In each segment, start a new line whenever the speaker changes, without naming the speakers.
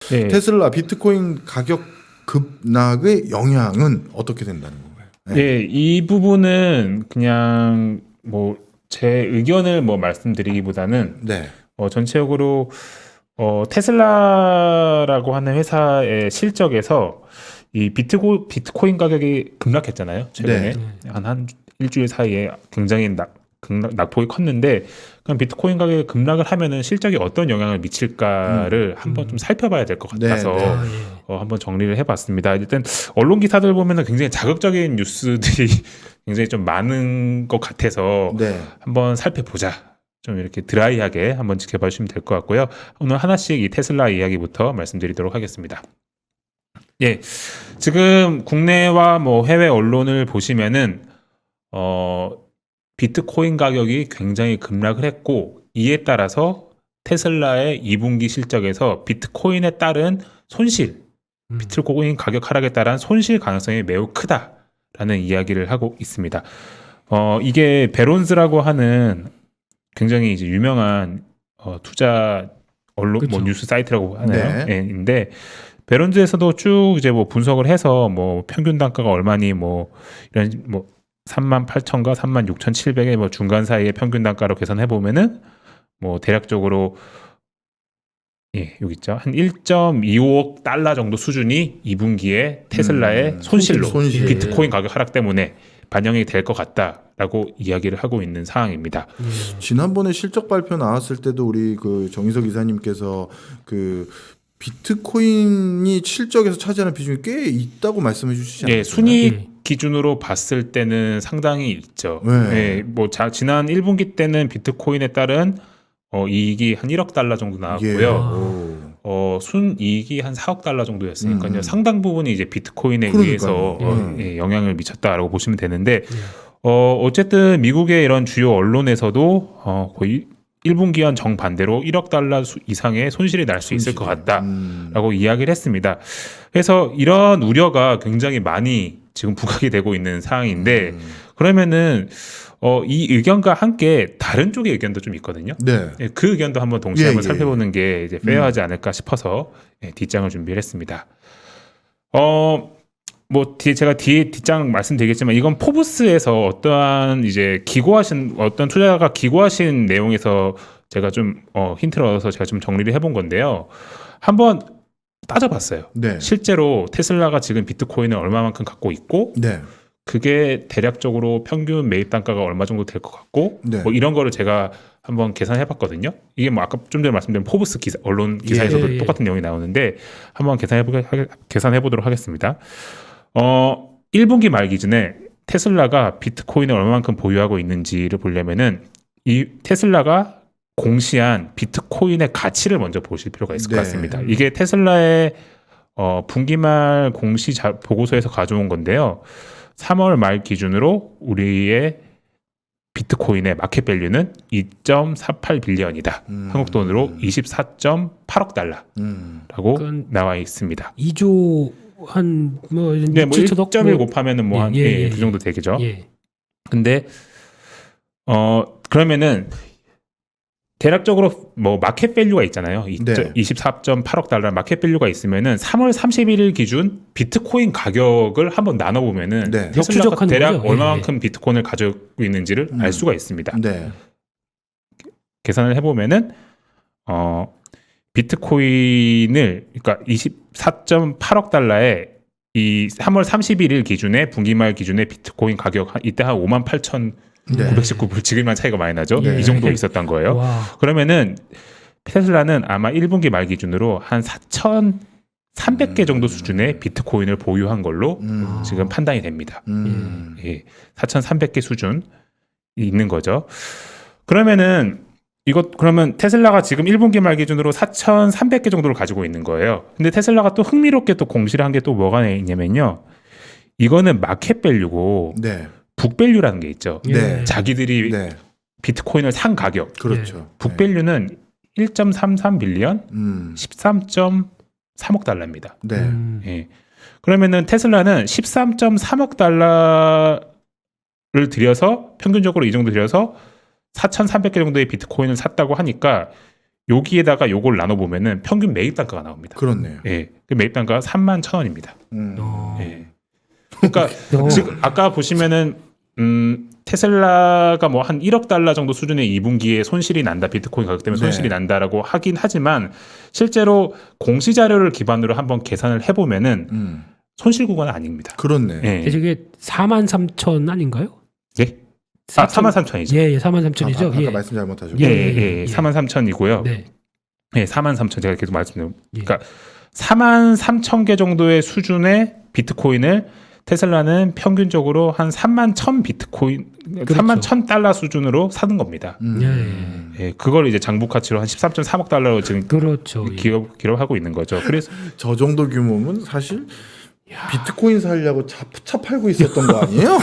네.
테슬라 비트코인 가격 급락의 영향은 어떻게 된다는 건가요?
네, 이 부분은 그냥 뭐 제 의견을 뭐 말씀드리기보다는
네.
전체적으로 테슬라라고 하는 회사의 실적에서 이 비트코인 가격이 급락했잖아요. 최근에 한 일주일 사이에 굉장히 낙폭이 컸는데, 그럼 비트코인 가격이 급락을 하면은 실적에 어떤 영향을 미칠까를 한번 좀 살펴봐야 될 것 같아서 한번 정리를 해봤습니다. 일단 언론 기사들 보면은 굉장히 자극적인 뉴스들이 굉장히 좀 많은 것 같아서 한번 살펴보자. 좀 이렇게 드라이하게 한번 지켜봐 주시면 될 것 같고요. 오늘 하나씩 이 테슬라 이야기부터 말씀드리도록 하겠습니다. 예, 지금 국내와 뭐 해외 언론을 보시면은 비트코인 가격이 굉장히 급락을 했고, 이에 따라서 테슬라의 2분기 실적에서 비트코인에 따른 손실, 비트코인 가격 하락에 따른 손실 가능성이 매우 크다라는 이야기를 하고 있습니다. 이게 베론즈라고 하는 굉장히 이제 유명한 투자 언론, 뭐 뉴스 사이트라고 하나요? 인데 베론즈에서도 쭉 이제 뭐 분석을 해서 뭐 평균 단가가 얼마니 뭐 이런 뭐 38,000과 36,700의 뭐 중간 사이의 평균 단가로 계산해 보면은 뭐 대략적으로 여기 있죠. 한 1.25억 달러 정도 수준이 2분기에 테슬라의 손실로 비트코인 가격 하락 때문에 반영이 될 것 같다라고 이야기를 하고 있는 상황입니다.
지난번에 실적 발표 나왔을 때도 우리 그 정희석 이사님께서 그 비트코인이 실적에서 차지하는 비중이 꽤 있다고 말씀해 주시지 않았나요?
순이익 기준으로 봤을 때는 상당히 있죠. 뭐 지난 1분기 때는 비트코인에 따른 이익이 한 1억 달러 정도 나왔고요. 순이익이 한 4억 달러 정도였으니까요. 상당 부분이 이제 비트코인에 의해서 영향을 미쳤다라고 보시면 되는데, 어쨌든 미국의 이런 주요 언론에서도 거의 1분기와는 정반대로 1억 달러 이상의 손실이 날 수 있을 것 같다라고 이야기를 했습니다. 그래서 이런 우려가 굉장히 많이 지금 부각이 되고 있는 상황인데, 그러면은 이 의견과 함께 다른 쪽의 의견도 좀 있거든요. 그 의견도 한번 동시에 한번 살펴보는 게 이제 페어하지 않을까 싶어서 뒷장을 준비를 했습니다. 뭐 제가 뒤에 뒷장 말씀드리겠지만, 이건 포브스에서 어떠한 이제 어떤 투자자가 기고하신 내용에서 제가 좀 힌트를 얻어서 제가 좀 정리를 해본 건데요. 한번 따져봤어요. 실제로 테슬라가 지금 비트코인을 얼마만큼 갖고 있고, 그게 대략적으로 평균 매입 단가가 얼마 정도 될 것 같고, 뭐 이런 거를 제가 한번 계산해봤거든요. 이게 뭐 아까 좀 전에 말씀드린 포브스 언론 기사에서도 똑같은 내용이 나오는데, 한번 계산해보도록 하겠습니다. 1분기 말 기준에 테슬라가 비트코인을 얼마만큼 보유하고 있는지를 보려면은 이 테슬라가 공시한 비트코인의 가치를 먼저 보실 필요가 있을 것 같습니다. 이게 테슬라의 분기 말 공시 보고서에서 가져온 건데요. 3월 말 기준으로 우리의 비트코인의 마켓 밸류는 2.48 빌리언이다. 한국 돈으로 24.8억 달러라고 나와 있습니다.
2조 한 뭐
1.1 곱하면은 뭐 한 그 정도 되겠죠. 근데 그러면은 대략적으로 뭐 마켓 밸류가 있잖아요. 24.8억 달러 마켓 밸류가 있으면은 3월 31일 기준 비트코인 가격을 한번 나눠 보면은 테슬라가 대략 얼마만큼 비트코인을 가지고 있는지를 알 수가 있습니다. 계산을 해 보면은 비트코인을 그러니까 24.8억 달러에 이 3월 31일 기준에 분기말 기준의 비트코인 가격 이때 한 58,919불, 지금만 차이가 많이 나죠. 이 정도 있었던 거예요. 그러면은 테슬라는 아마 1분기 말 기준으로 한 4,300개 정도 수준의 비트코인을 보유한 걸로 지금 판단이 됩니다. 4,300개 수준 있는 거죠. 그러면 테슬라가 지금 1분기 말 기준으로 4,300개 정도를 가지고 있는 거예요. 근데 테슬라가 또 흥미롭게 또 공시를 한 게 또 뭐가 있냐면요. 이거는 마켓 밸류고 북밸류라는 게 있죠. 자기들이 비트코인을 산 가격. 북밸류는 1.33 빌리언, 13.3억 달러입니다. 그러면은 테슬라는 13.3억 달러를 들여서 평균적으로 이 정도 들여서 4,300개 정도의 비트코인을 샀다고 하니까 여기에다가 요걸 나눠 보면은 평균 매입 단가가 나옵니다.
그렇네요.
예. 그 매입 단가가 31,000원입니다.
어.
예. 그러니까 지금 아까 보시면은 테슬라가 뭐 한 1억 달러 정도 수준의 2분기에 손실이 난다. 비트코인 가격 때문에
네.
손실이 난다라고 하긴 하지만 실제로 공시 자료를 기반으로 한번 계산을 해 보면은 손실 구간은 아닙니다.
그렇네.
예.
저게 43,000 아닌가요?
예? 아, 43,000이죠.
예, 43,000이죠.
아까
예.
말씀 잘못하셨고.
예. 43,000이고요.
네.
예, 43,000 제가 계속 말씀드린.
예.
그러니까 43,000개 정도의 수준의 비트코인을 테슬라는 평균적으로 한 31,000 비트코인,
그렇죠.
31,000 달러 수준으로 사는 겁니다. 예, 그걸 이제 장부 가치로 한 13.3억 달러로 지금
그렇죠. 예.
기록하고 있는 거죠. 그래서
저 정도 규모면 사실 비트코인 살려고 차 팔고 있었던 거 아니에요?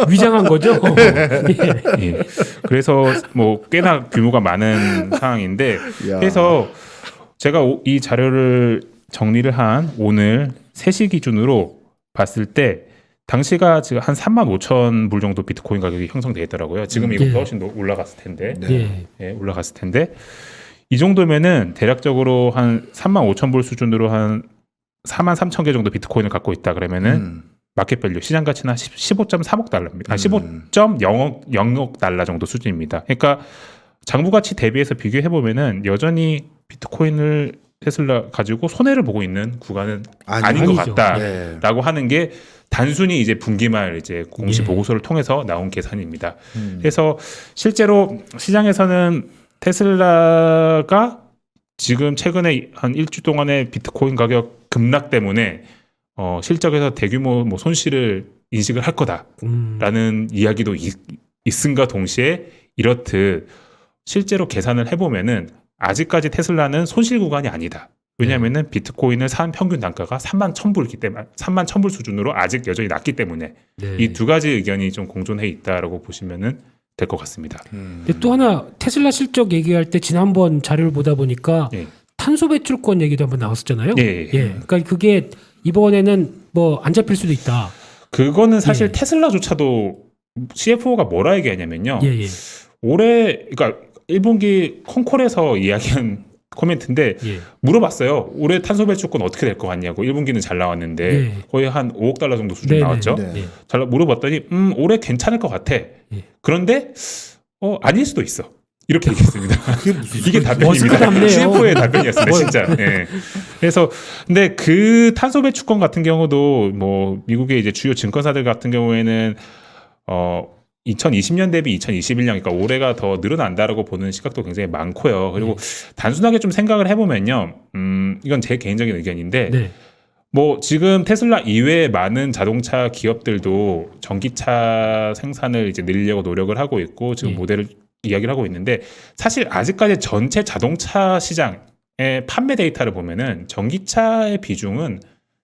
위장한 거죠. 예.
예, 그래서 뭐 꽤나 규모가 많은 상황인데
야.
그래서 제가 이 자료를 정리를 한 오늘 3시 기준으로 봤을 때 당시가 지금 한 35,000불 정도 비트코인 가격이 형성돼 있더라고요. 지금 이거
예.
훨씬 더 올라갔을 텐데.
예.
예, 올라갔을 텐데 이 정도면은 대략적으로 한 35,000불 수준으로 한 43,000개 정도 비트코인을 갖고 있다 그러면은 마켓밸류 시장 가치는 15.3억 달러입니다. 15.0억 달러 정도 수준입니다. 그러니까 장부 가치 대비해서 비교해 보면은 여전히 비트코인을 테슬라 가지고 손해를 보고 있는 구간은 아닌 것
아니죠.
같다라고
네.
하는 게 단순히 이제 분기말 이제 공시
예.
보고서를 통해서 나온 계산입니다. 그래서 실제로 시장에서는 테슬라가 지금 최근에 한 일주 동안의 비트코인 가격 급락 때문에 실적에서 대규모 뭐 손실을 인식을 할 거다라는 이야기도 있음과 동시에 이렇듯 실제로 계산을 해보면은 아직까지 테슬라는 손실 구간이 아니다. 왜냐하면은 비트코인을 산 평균 단가가 31,000불이기 때문에 31,000불 수준으로 아직 여전히 낮기 때문에
네.
이 두 가지 의견이 좀 공존해 있다라고 보시면은 될 것 같습니다.
근데 또 하나 테슬라 실적 얘기할 때 지난번 자료를 보다 보니까
예.
탄소 배출권 얘기도 한번 나왔었잖아요.
예.
그러니까 그게 이번에는 뭐 안 잡힐 수도 있다.
그거는 사실
예.
테슬라조차도 CFO가 뭐라 얘기하냐면요.
예.
올해 그러니까 1분기 콩콜에서 이야기한 코멘트인데
예.
물어봤어요. 올해 탄소 배출권 어떻게 될 것 같냐고. 1분기는 잘 나왔는데
예.
거의 한 5억 달러 정도 수준 나왔죠.
네.
예.
잘 물어봤더니 올해 괜찮을 것 같아. 그런데 아닐 수도 있어. 이렇게 얘기했습니다. 이게 답변입니다.
답네요.
CFO의 답변이었습니다, 진짜. 예. 그래서 근데 그 탄소 배출권 같은 경우도 뭐 미국의 이제 주요 증권사들 같은 경우에는 2020년 대비 2021년, 그러니까 올해가 더 늘어난다라고 보는 시각도 굉장히 많고요. 그리고 단순하게 좀 생각을 해보면요, 이건 제 개인적인 의견인데,
네.
뭐 지금 테슬라 이외에 많은 자동차 기업들도 전기차 생산을 이제 늘리려고 노력을 하고 있고 지금
예.
모델을 이야기를 하고 있는데 사실 아직까지 전체 자동차 시장의 판매 데이터를 보면은 전기차의 비중은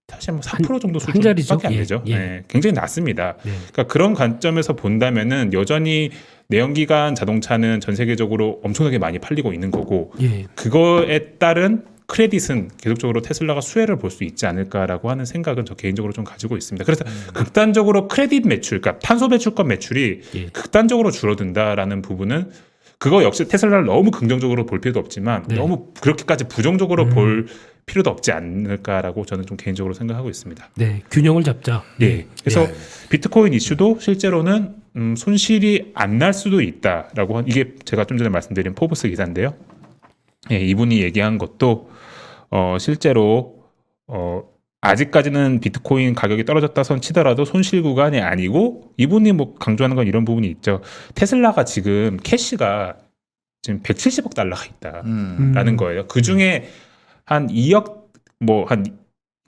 사실 뭐 4% 정도
한 자리죠.
수준밖에 안
예,
되죠.
예.
네, 굉장히 낮습니다.
네.
그러니까 그런 관점에서 본다면은 여전히 내연기관 자동차는 전 세계적으로 엄청나게 많이 팔리고 있는 거고
예.
그거에 따른 크레딧은 계속적으로 테슬라가 수혜를 볼 수 있지 않을까라고 하는 생각은 저 개인적으로 좀 가지고 있습니다. 그래서 극단적으로 크레딧 매출, 그러니까 탄소 배출권 매출이
예.
극단적으로 줄어든다라는 부분은 그거 역시 테슬라를 너무 긍정적으로 볼 필요도 없지만
네.
너무 그렇게까지 부정적으로 볼 필요도 없지 않을까라고 저는 좀 개인적으로 생각하고 있습니다.
네. 균형을 잡자.
예. 그래서
예.
비트코인 이슈도 실제로는 손실이 안 날 수도 있다라고 이게 제가 좀 전에 말씀드린 포브스 기사인데요. 예, 이분이 얘기한 것도 실제로 아직까지는 비트코인 가격이 떨어졌다 손 치더라도 손실 구간이 아니고 이분이 뭐 강조하는 건 이런 부분이 있죠. 테슬라가 지금 캐시가 지금 170억 달러가 있다라는 거예요. 그 중에 한 2억 그러니까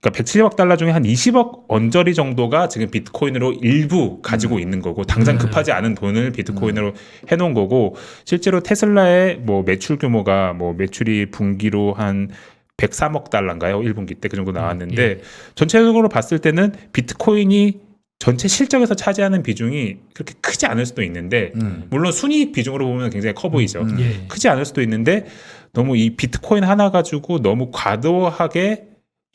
170억 달러 중에 한 20억 언저리 정도가 지금 비트코인으로 일부 가지고 있는 거고 당장 급하지 않은 돈을 비트코인으로 해놓은 거고 실제로 테슬라의 뭐 매출 규모가 뭐 매출이 분기로 한 103억 달러인가요? 1분기 때 그 정도 나왔는데
예.
전체적으로 봤을 때는 비트코인이 전체 실적에서 차지하는 비중이 그렇게 크지 않을 수도 있는데 물론 순이익 비중으로 보면 굉장히 커 보이죠.
예.
크지 않을 수도 있는데 너무 이 비트코인 하나 가지고 너무 과도하게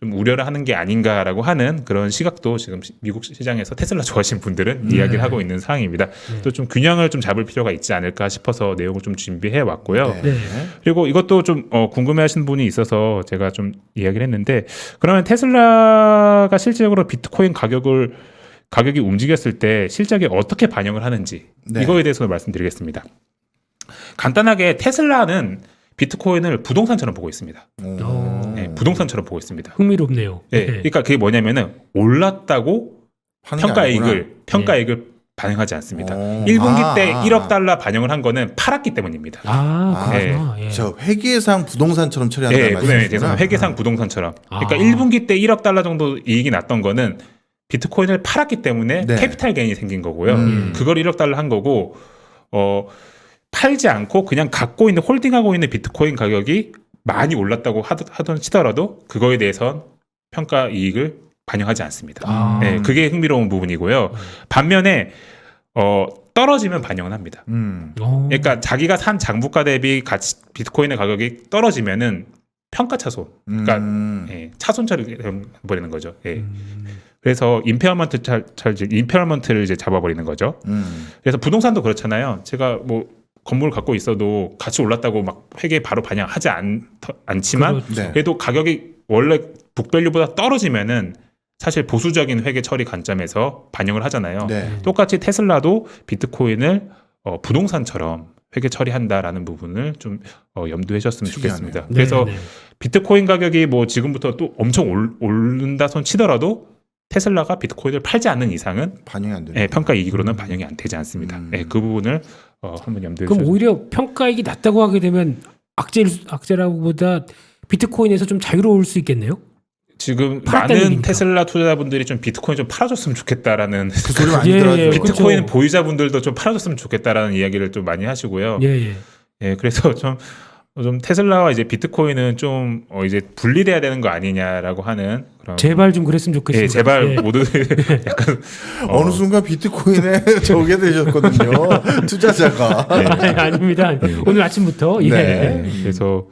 좀 우려를 하는 게 아닌가라고 하는 그런 시각도 지금 미국 시장에서 테슬라 좋아하시는 분들은 이야기를 하고 있는 상황입니다. 또 좀 균형을 좀 잡을 필요가 있지 않을까 싶어서 내용을 좀 준비해 왔고요.
네.
네.
그리고 이것도 좀 궁금해하시는 분이 있어서 제가 좀 이야기를 했는데 그러면 테슬라가 실질적으로 비트코인 가격이 움직였을 때 실적에 어떻게 반영을 하는지
네.
이거에 대해서 말씀드리겠습니다. 간단하게 테슬라는 비트코인을 부동산처럼 보고 있습니다. 네, 부동산처럼 보고 있습니다.
흥미롭네요.
네, 그러니까 그게 뭐냐면은 올랐다고 평가이익을 반영하지 않습니다. 1분기 때 1억 달러 반영을 한 거는 팔았기 때문입니다.
그렇구나. 예.
저 회계상 부동산처럼
네,
처리한다는 말씀이시구나.
죄송합니다. 회계상 부동산처럼. 그러니까
아.
1분기 때 1억 달러 정도 이익이 났던 거는 비트코인을 팔았기 때문에
네.
캐피탈 게인이 생긴 거고요. 그걸 1억 달러 한 거고 팔지 않고 그냥 갖고 있는 홀딩하고 있는 비트코인 가격이 많이 올랐다고 하던 치더라도 그거에 대해선 평가 이익을 반영하지 않습니다. 네, 그게 흥미로운 부분이고요. 반면에 떨어지면 반영은 합니다. 그러니까 자기가 산 장부가 대비 비트코인의 가격이 떨어지면은 평가 차손, 그러니까 차손 처리 버리는 거죠. 예. 그래서 임페어먼트를 이제 잡아버리는 거죠. 그래서 부동산도 그렇잖아요. 제가 뭐 건물 갖고 있어도 같이 올랐다고 막 회계에 바로 반영하지 않지만
그렇죠.
네.
그래도 가격이 원래 북밸류보다 떨어지면은 사실 보수적인 회계 처리 관점에서 반영을 하잖아요.
네.
똑같이 테슬라도 비트코인을 부동산처럼 회계 처리한다라는 부분을 좀 염두해 주셨으면
특이하네요.
좋겠습니다.
네,
그래서
네.
비트코인 가격이 뭐 지금부터 또 엄청 오른다 손 치더라도 테슬라가 비트코인을 팔지 않는 이상은
반영이 안 되는.
평가 이익으로는 반영이 안 되지 않습니다. 그 부분을 한번 염두해
그럼
주셔서
오히려 평가이익이 낮다고 하게 되면 악재라고보다 비트코인에서 좀 자유로울 수 있겠네요.
지금
팔았다는
많은
얘기니까.
테슬라 투자자분들이 좀 비트코인 좀 팔아줬으면 좋겠다라는
그 소리 많이
예,
들어요.
예.
비트코인
그렇죠.
보유자분들도 좀 팔아줬으면 좋겠다라는 이야기를 좀 많이 하시고요.
예.
그래서 좀 테슬라와 이제 비트코인은 좀 이제 분리돼야 되는 거 아니냐라고 하는 그런
제발 좀 그랬으면 좋겠습니다.
제발
예.
모두 약간
어느 순간 비트코인에 저게 되셨거든요. 투자자가.
아닙니다. 오늘 아침부터 예.
네.
그래서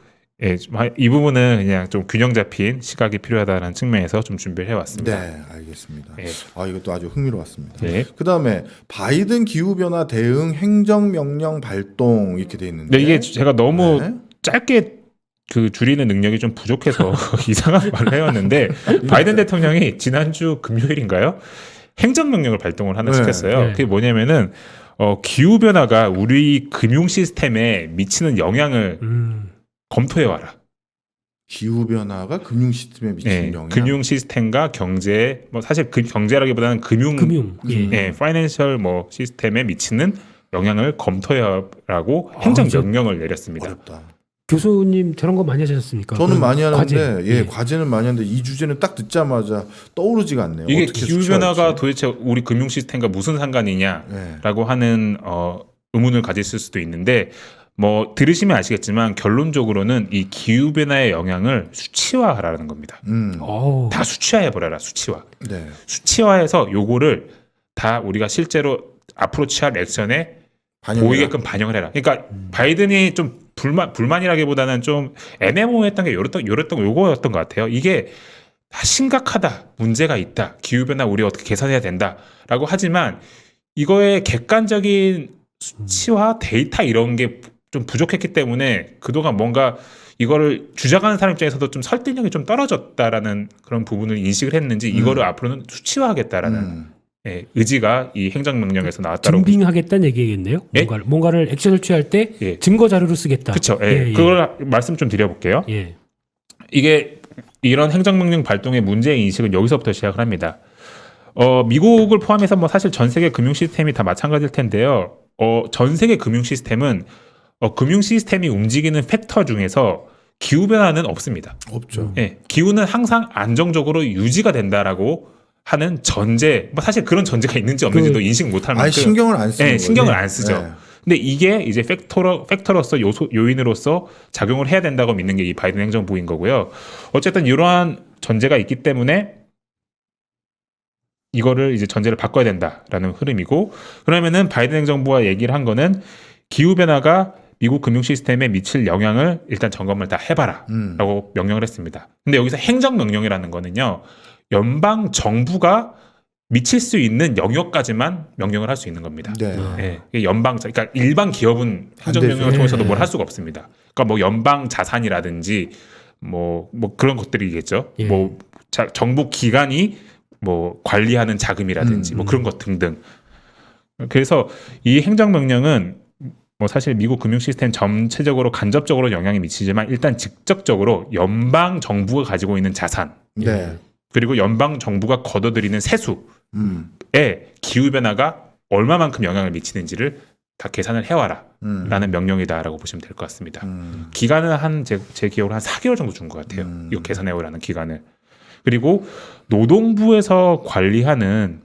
이 부분은 그냥 좀 균형 잡힌 시각이 필요하다는 측면에서 좀 준비를 해왔습니다.
네, 알겠습니다.
네.
이것도 아주 흥미로웠습니다.
네.
그다음에 바이든 기후 변화 대응 행정명령 발동 이렇게 돼 있는데.
이게 제가 너무
네.
짧게 그 줄이는 능력이 좀 부족해서 이상한 말을 해왔는데 바이든 대통령이 지난주 금요일인가요? 행정명령을 발동을 하나
네.
시켰어요.
네.
그게 뭐냐면은 기후 변화가 우리 금융 시스템에 미치는 영향을 검토해 와라.
기후 변화가 금융 시스템에 미치는 영향.
금융 시스템과 경제, 뭐 사실 경제라기보다는 금융, 파이낸셜 뭐 시스템에 미치는 영향을 검토해라고 행정명령을 내렸습니다.
어렵다.
교수님 저런 거 많이 하셨습니까?
저는 많이 하는데
과제.
과제는 많이 하는데 이 주제는 딱 듣자마자 떠오르지가 않네요.
이게
어떻게
기후
수치할지.
변화가 도대체 우리 금융 시스템과 무슨 상관이냐라고
네.
하는 의문을 가지실 수도 있는데 뭐 들으시면 아시겠지만 결론적으로는 이 기후 변화의 영향을 수치화하라는 겁니다. 다 수치화해 버려라. 수치화.
네.
수치화해서 요거를 다 우리가 실제로 앞으로 취할 액션에 보이게끔 반영을 해라. 그러니까 바이든이 좀 불만이라기보다는 좀 애매모호했던 게 요거였던 것 같아요. 이게 다 심각하다, 문제가 있다, 기후 변화 우리 어떻게 개선해야 된다라고 하지만 이거의 객관적인 수치와 데이터 이런 게 좀 부족했기 때문에 그동안 뭔가 이거를 주장하는 사람 입장에서도 좀 설득력이 좀 떨어졌다라는 그런 부분을 인식을 했는지 이거를 앞으로는 수치화하겠다라는 의지가 이 행정명령에서 나왔다고.
증빙하겠다는 얘기겠네요.
예?
뭔가를 액션을 취할 때 증거 자료로 쓰겠다.
그렇죠. 그걸 말씀 좀 드려볼게요. 이게 이런 행정명령 발동의 문제의 인식은 여기서부터 시작을 합니다. 미국을 포함해서 뭐 사실 전 세계 금융 시스템이 다 마찬가지일 텐데요. 전 세계 금융 시스템은 금융 시스템이 움직이는 팩터 중에서 기후 변화는 없습니다.
없죠.
기후는 항상 안정적으로 유지가 된다라고 하는 전제, 뭐 사실 그런 전제가 있는지 없는지도 인식 못할 만큼
신경을 안 쓰는
신경을 안 쓰죠. 근데 이게 이제 팩터로서 요인으로서 작용을 해야 된다고 믿는 게 이 바이든 행정부인 거고요. 어쨌든 이러한 전제가 있기 때문에 이거를 이제 전제를 바꿔야 된다라는 흐름이고, 그러면은 바이든 행정부가 얘기를 한 거는 기후 변화가 미국 금융 시스템에 미칠 영향을 일단 점검을 다 해봐라라고 명령을 했습니다. 근데 여기서 행정명령이라는 거는요, 연방 정부가 미칠 수 있는 영역까지만 명령을 할 수 있는 겁니다.
네.
예, 이게 연방, 그러니까 일반 기업은 행정명령을
되죠.
통해서도
네.
뭘 할 수가 없습니다. 그러니까 뭐 연방 자산이라든지 뭐 그런 것들이겠죠.
예.
뭐 정부 기관이 뭐 관리하는 자금이라든지 뭐 그런 것 등등. 그래서 이 행정명령은 뭐 사실 미국 금융 시스템 전체적으로 간접적으로 영향이 미치지만 일단 직접적으로 연방 정부가 가지고 있는 자산
네.
그리고 연방 정부가 걷어들이는 세수에 기후 변화가 얼마만큼 영향을 미치는지를 다 계산을 해와라라는 명령이다라고 보시면 될 것 같습니다. 기간은 한 제 기억으로 한 4개월 정도 준 것 같아요. 이거 계산해오라는 기간을. 그리고 노동부에서 관리하는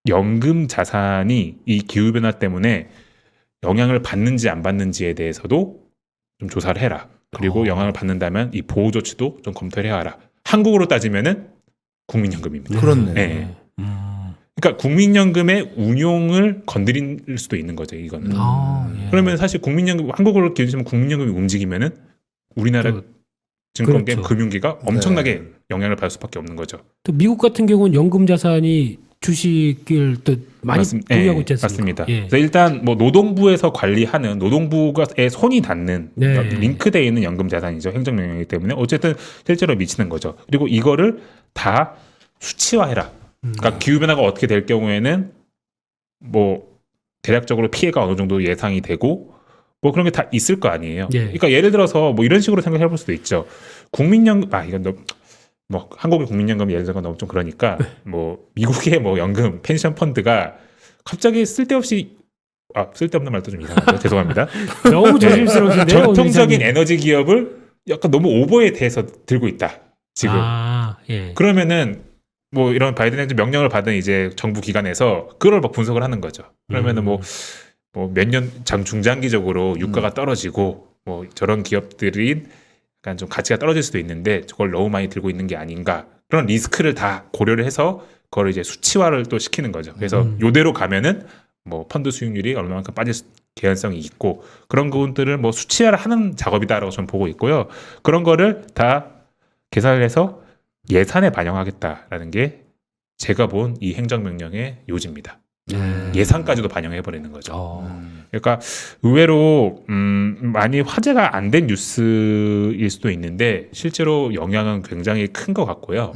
연금 자산이 이 기후 변화 때문에 영향을 받는지 안 받는지에 대해서도 좀 조사를 해라. 그리고 영향을 받는다면 이 보호 조치도 좀 검토를 해와라. 한국으로 따지면은 국민연금입니다.
그렇네.
네. 그러니까 국민연금의 운용을 건드릴 수도 있는 거죠. 이거는.
예.
그러면 사실 국민연금 한국으로 기준시면 국민연금이 움직이면은 우리나라
또,
증권계
그렇죠.
금융기가 엄청나게 영향을 받을 수밖에 없는 거죠.
또 미국 같은 경우는 연금 자산이 주식을 또 많이 보유하고 있지 않습니까?
맞습니다.
예.
그래서 일단 뭐 노동부에서 관리하는 노동부의 손이 닿는
네.
링크되어 있는 연금 자산이죠. 행정명령이기 때문에 어쨌든 실제로 미치는 거죠. 그리고 이거를 다 수치화해라. 그러니까 기후 변화가 어떻게 될 경우에는 뭐 대략적으로 피해가 어느 정도 예상이 되고 뭐 그런 게 다 있을 거 아니에요.
예.
그러니까 예를 들어서 뭐 이런 식으로 생각해 볼 수도 있죠. 국민연금 이건 너무 뭐 한국의 국민연금 예를 들어 너무 좀 그러니까 뭐 미국의 뭐 연금 펜션 펀드가 갑자기 쓸데없이 쓸데없는 말도 좀 이상하죠. 죄송합니다.
너무 조심스러우신데요.
전통적인
오늘
에너지 기업을 약간 너무 오버에 대해서 들고 있다. 지금.
예.
그러면은 뭐 이런 바이든 행정 명령을 받은 이제 정부 기관에서 그걸 막 분석을 하는 거죠. 그러면은 뭐 몇 년 중장기적으로 유가가 떨어지고 뭐 저런 기업들이 약간 좀 가치가 떨어질 수도 있는데 저걸 너무 많이 들고 있는 게 아닌가 그런 리스크를 다 고려를 해서 그걸 이제 수치화를 또 시키는 거죠. 그래서 요대로 가면은 뭐 펀드 수익률이 얼마만큼 빠질 개연성이 있고 그런 부분들을 뭐 수치화를 하는 작업이다라고 저는 보고 있고요. 그런 거를 다 계산을 해서 예산에 반영하겠다라는 게 제가 본 이 행정명령의 요지입니다. 예산까지도 반영해 버리는 거죠. 그러니까 의외로 많이 화제가 안 된 뉴스일 수도 있는데 실제로 영향은 굉장히 큰 것 같고요.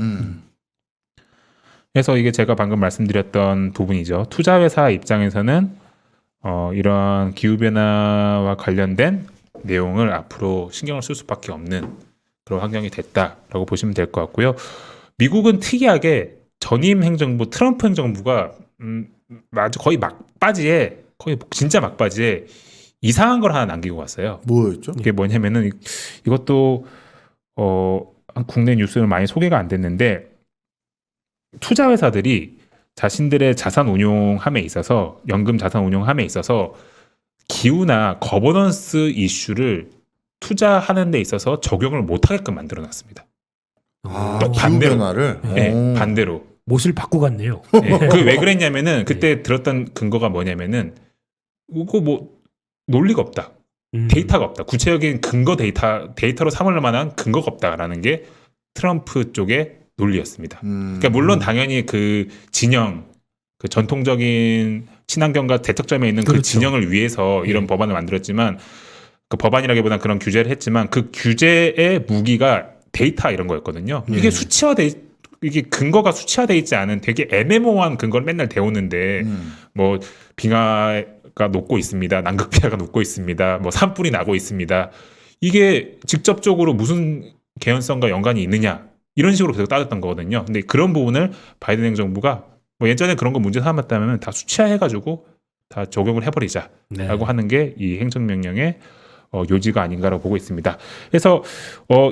그래서 이게 제가 방금 말씀드렸던 부분이죠. 투자회사 입장에서는 이런 기후변화와 관련된 내용을 앞으로 신경을 쓸 수밖에 없는 그런 환경이 됐다라고 보시면 될 것 같고요. 미국은 특이하게 전임 행정부 트럼프 행정부가 아주 거의 막바지에 거의 진짜 막바지에 이상한 걸 하나 남기고 왔어요.
뭐였죠?
이게 뭐냐면은 이것도 국내 뉴스는 많이 소개가 안 됐는데 투자 회사들이 자신들의 자산 운용함에 있어서 연금 자산 운용함에 있어서 기후나 거버넌스 이슈를 투자하는 데 있어서 적용을 못 하게끔 만들어 놨습니다. 또 반대로.
기후 변화를.
네, 반대로.
못을 바꾸 갔네요.
네, 그 왜 그랬냐면은 그때 들었던 근거가 뭐냐면은 이거 뭐 논리가 없다. 데이터가 없다. 구체적인 근거 데이터로 삼을 만한 근거가 없다라는 게 트럼프 쪽의 논리였습니다. 그러니까 물론 당연히 그 진영, 그 전통적인 친환경과 대척점에 있는 그
그렇죠.
진영을 위해서 이런 법안을 만들었지만 그 법안이라기보다는 그런 규제를 했지만 그 규제의 무기가 데이터 이런 거였거든요. 이게 이게 근거가 수치화돼 있지 않은 되게 애매모호한 근거를 맨날 대오는데 뭐 빙하가 녹고 있습니다. 남극 빙하가 녹고 있습니다. 뭐 산불이 나고 있습니다. 이게 직접적으로 무슨 개연성과 연관이 있느냐 이런 식으로 계속 따졌던 거거든요. 근데 그런 부분을 바이든 행정부가 뭐 예전에 그런 거 문제 삼았다면 다 수치화해가지고 다 적용을 해버리자라고 하는 게 이 행정명령의 요지가 아닌가라고 보고 있습니다. 그래서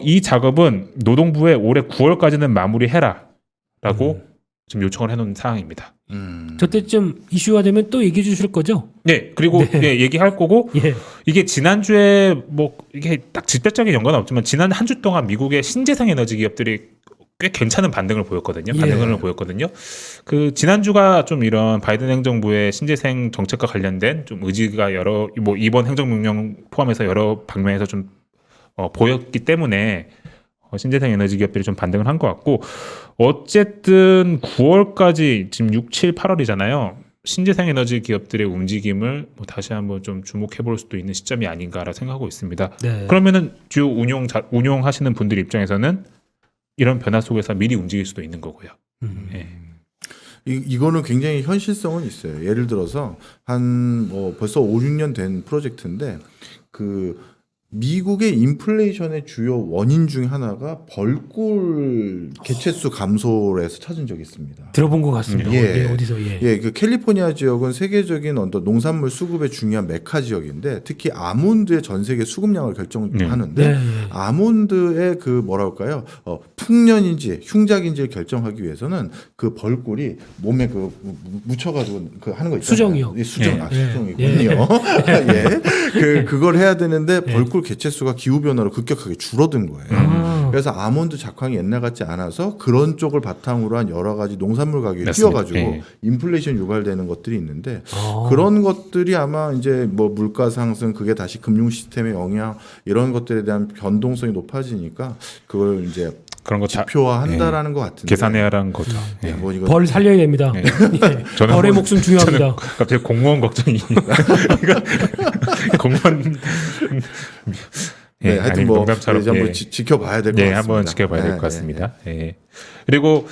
이 작업은 노동부에 올해 9월까지는 마무리해라라고 지금 요청을 해놓은 상황입니다.
저때쯤 이슈가 되면 또 얘기해 주실 거죠?
네, 그리고 네, 얘기할 거고
예.
이게 지난주에 뭐 이게 딱 직접적인 연관은 없지만 지난 한 주 동안 미국의 신재생 에너지 기업들이 꽤 괜찮은 반등을 보였거든요.
예.
반등을 보였거든요. 그 지난주가 좀 이런 바이든 행정부의 신재생 정책과 관련된 좀 의지가 여러 뭐 이번 행정명령 포함해서 여러 방면에서 좀 보였기 때문에 신재생 에너지 기업들이 좀 반등을 한 것 같고 어쨌든 9월까지 지금 6, 7, 8월이잖아요. 신재생 에너지 기업들의 움직임을 뭐 다시 한번 좀 주목해 볼 수도 있는 시점이 아닌가라 생각하고 있습니다.
네.
그러면은 주요 운용하시는 분들 입장에서는 이런 변화 속에서 미리 움직일 수도 있는 거고요. 예.
이거는 굉장히 현실성은 있어요. 예를 들어서 한 뭐 벌써 5, 6년 된 프로젝트인데 그 미국의 인플레이션의 주요 원인 중에 하나가 벌꿀 개체수 감소를 해서 찾은 적이 있습니다.
들어본 것 같습니다.
예.
어디서
예, 그 캘리포니아 지역은 세계적인 어떤 농산물 수급의 중요한 메카 지역인데 특히 아몬드의 전 세계 수급량을 결정하는데
네.
아몬드의 그 뭐랄까요 풍년인지 흉작인지를 결정하기 위해서는 그 벌꿀이 몸에 그 묻혀가지고 그 하는 거 있잖아요.
수정이요.
예, 수정,
예.
수정이군요. 예, 그걸 해야 되는데 벌꿀 개체수가 기후 변화로 급격하게 줄어든 거예요. 그래서 아몬드 작황이 옛날 같지 않아서 그런 쪽을 바탕으로 한 여러 가지 농산물 가격이
맞습니다.
뛰어가지고
예.
인플레이션 유발되는 것들이 있는데 그런 것들이 아마 이제 뭐 물가 상승 그게 다시 금융 시스템의 영향 이런 것들에 대한 변동성이 높아지니까 그걸 이제
그런 거
지표화한다라는 것 같은데
계산해야라는 거죠.
예, 뭐 이거
벌 살려야 됩니다.
예.
예.
저는
벌의
뭐-
목숨 중요합니다.
갑자기 공무원 걱정이 공무원
네, 하여튼
아니,
뭐
농담처럼
이제 한번
예.
지켜봐야 될 것
네,
같습니다.
한번 지켜봐야 될
네,
것 같습니다. 예. 그리고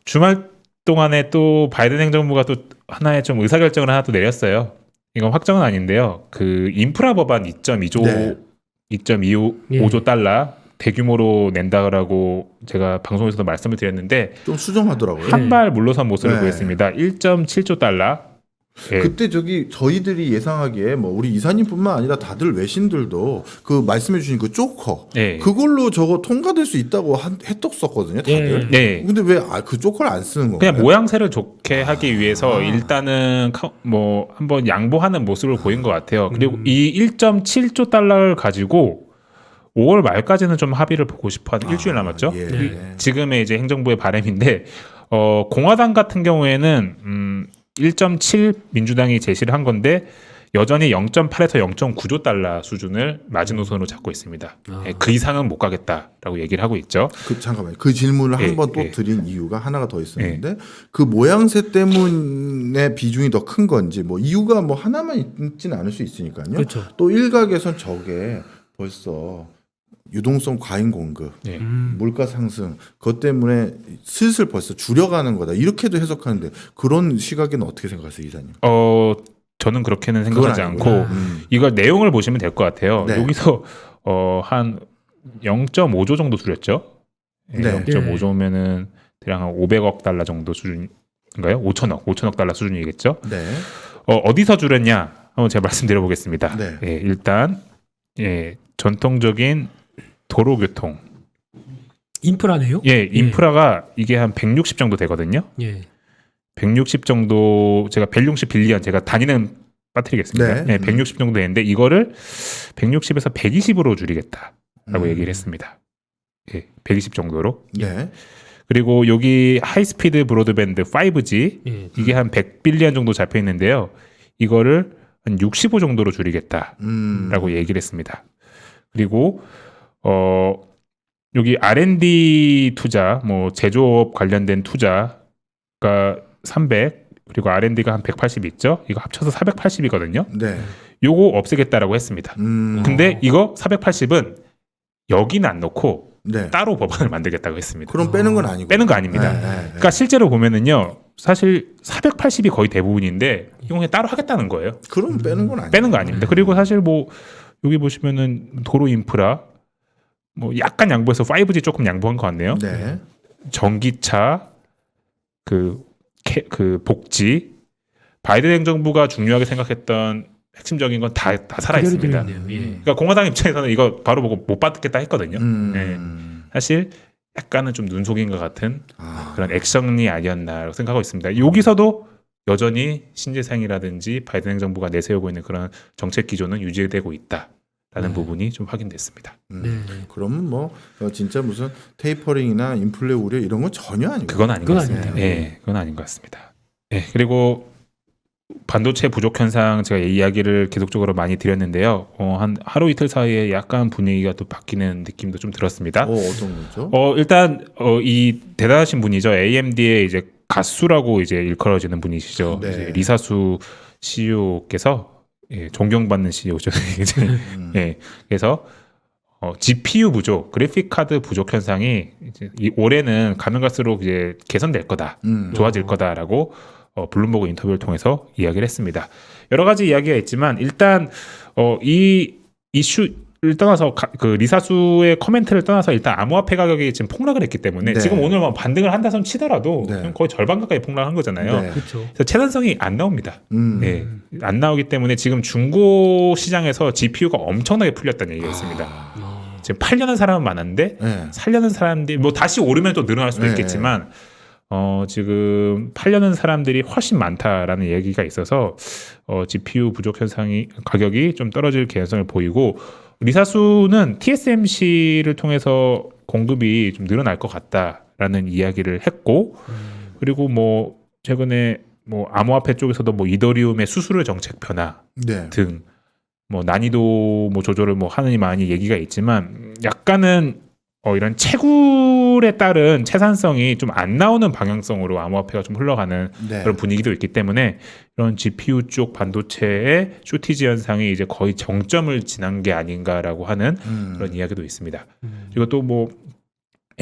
주말 동안에 또 바이든 행정부가 또 하나의 좀 의사결정을 하나 또 내렸어요. 이건 확정은 아닌데요. 그 인프라 법안 2.2조
네.
2.25조 달러 대규모로 낸다라고 제가 방송에서도 말씀을 드렸는데
좀 수정하더라고요.
네.
한 발 물러선 모습을
네.
보였습니다. 1.7조 달러. 예.
그때 저희들이 예상하기에 뭐 우리 이사님뿐만 아니라 다들 외신들도 그 말씀해 주신 그 조커
예.
그걸로 저거 통과될 수 있다고 했었거든요 다들.
네.
근데 왜 그 조커를 안 쓰는 건가요?
그냥 모양새를 좋게 하기 위해서 일단은 뭐 한번 양보하는 모습을 보인 것 같아요. 그리고 이 1.7조 달러를 가지고 5월 말까지는 좀 합의를 보고 싶어하는 일주일 남았죠.
예.
네.
지금의 이제 행정부의 바람인데 공화당 같은 경우에는 1.7 민주당이 제시를 한 건데 여전히 0.8에서 0.9조 달러 수준을 마지노선으로 잡고 있습니다. 예, 그 이상은 못 가겠다라고 얘기를 하고 있죠.
잠깐만요. 그 질문을
예,
한 번 또
예.
드린 이유가 하나가 더 있었는데 그 모양새 때문에 비중이 더 큰 건지 뭐 이유가 뭐 하나만 있지는 않을 수 있으니까요.
그렇죠.
또 일각에선 저게 벌써 유동성 과잉 공급,
예.
물가 상승, 그것 때문에 슬슬 벌써 줄여가는 거다. 이렇게도 해석하는데 그런 시각에는 어떻게 생각하세요, 이사님?
저는 그렇게는 생각하지
그건
않고
아니구나.
이걸 내용을 보시면 될 것 같아요.
네.
여기서 한 0.5조 정도 줄였죠.
네.
0.5조면은 대략 한 500억 달러 정도 수준인가요? 5천억 달러 수준이겠죠.
네.
어디서 줄였냐? 한번 제가 말씀드려 보겠습니다.
네.
예, 일단 전통적인 도로교통,
인프라네요.
인프라가 이게 한 160 정도 되거든요.
예.
160 정도 제가 160 빌리언 제가 단위는 빠뜨리겠습니다.
네.
160 정도 되는데 이거를 160에서 120으로 줄이겠다라고 얘기를 했습니다. 120 정도로.
네.
그리고 여기 하이스피드 브로드밴드 5G
예.
이게 한 100빌리언 정도 잡혀 있는데요. 이거를 한 65 정도로 줄이겠다라고 얘기를 했습니다. 그리고 여기 R&D 투자, 뭐 제조업 관련된 투자가 300 그리고 R&D가 한 180 있죠. 이거 합쳐서 480이거든요.
네.
요거 없애겠다라고 했습니다. 근데 이거 480은 여기는 안 넣고
네.
따로 법안을 만들겠다고 했습니다.
그럼 빼는 건 아니고.
빼는 거 아닙니다. 그러니까 실제로 보면은요, 사실 480이 거의 대부분인데 이거 그냥 따로 하겠다는 거예요.
그럼 빼는 건 아니고.
빼는 거 아닙니다. 그리고 사실 뭐 여기 보시면은 도로 인프라 뭐 약간 양보해서 5G 조금 양보한 것 같네요.
네.
전기차 그 복지 바이든 행정부가 중요하게 생각했던 핵심적인 건 다 살아
그대로
있습니다.
들어있네요. 예.
그러니까 공화당 입장에서는 이거 바로 보고 못 받겠다 했거든요. 네.
음.
사실 약간은 좀 눈속인 것 같은
아.
그런 액션이 아니었나라고 생각하고 있습니다. 여기서도 여전히 신재생이라든지 바이든 행정부가 내세우고 있는 그런 정책 기조는 유지되고 있다. 라는 부분이 좀 확인됐습니다.
네.
그러면 뭐 진짜 무슨 테이퍼링이나 인플레 우려 이런 건 전혀 아니고
그건 아닌 것
그건
같습니다.
아닙니다.
예, 그건 아닌 것 같습니다. 예, 그리고 반도체 부족 현상 제가 이야기를 계속적으로 많이 드렸는데요. 한 하루 이틀 사이에 약간 분위기가 또 바뀌는 느낌도 좀 들었습니다.
어떤 거죠?
일단 이 대단하신 분이죠. AMD의 이제 가수라고 이제 일컬어지는 분이시죠.
네.
이제 리사수 CEO께서 존경받는 CEO죠. 예, 그래서 GPU 부족, 그래픽 카드 부족 현상이 이제 올해는 가면 갈수록 이제 개선될 거다, 좋아질 거다라고 블룸버그 인터뷰를 통해서 이야기를 했습니다. 여러 가지 이야기가 있지만 일단 이 이슈를 떠나서 그 리사수의 코멘트를 떠나서 일단 암호화폐 가격이 지금 폭락을 했기 때문에
네.
지금 오늘 뭐 반등을 한다 손 치더라도
네.
그냥 거의 절반 가까이 폭락한 거잖아요.
네.
그렇죠.
그래서 채단성이 안 나옵니다.
음.
네, 안 나오기 때문에 지금 중고 시장에서 GPU가 엄청나게 풀렸다는 얘기가 있습니다. 지금 팔려는 사람은 많은데
네.
살려는 사람들이 뭐 다시 오르면 또 늘어날 수도
네.
있겠지만 지금 팔려는 사람들이 훨씬 많다라는 얘기가 있어서 GPU 부족 현상이 가격이 좀 떨어질 개연성을 보이고 리사수는 TSMC를 통해서 공급이 좀 늘어날 것 같다라는 이야기를 했고 그리고 뭐 최근에 뭐 암호화폐 쪽에서도 뭐 이더리움의 수수료 정책 변화
네.
등 뭐 난이도 뭐 조절을 뭐 하느니 마니 얘기가 있지만 약간은 이런 채굴에 따른 채산성이 좀 안 나오는 방향성으로 암호화폐가 좀 흘러가는
네.
그런 분위기도 있기 때문에 이런 GPU 쪽 반도체의 쇼티지 현상이 이제 거의 정점을 지난 게 아닌가라고 하는 그런 이야기도 있습니다. 그리고 또 뭐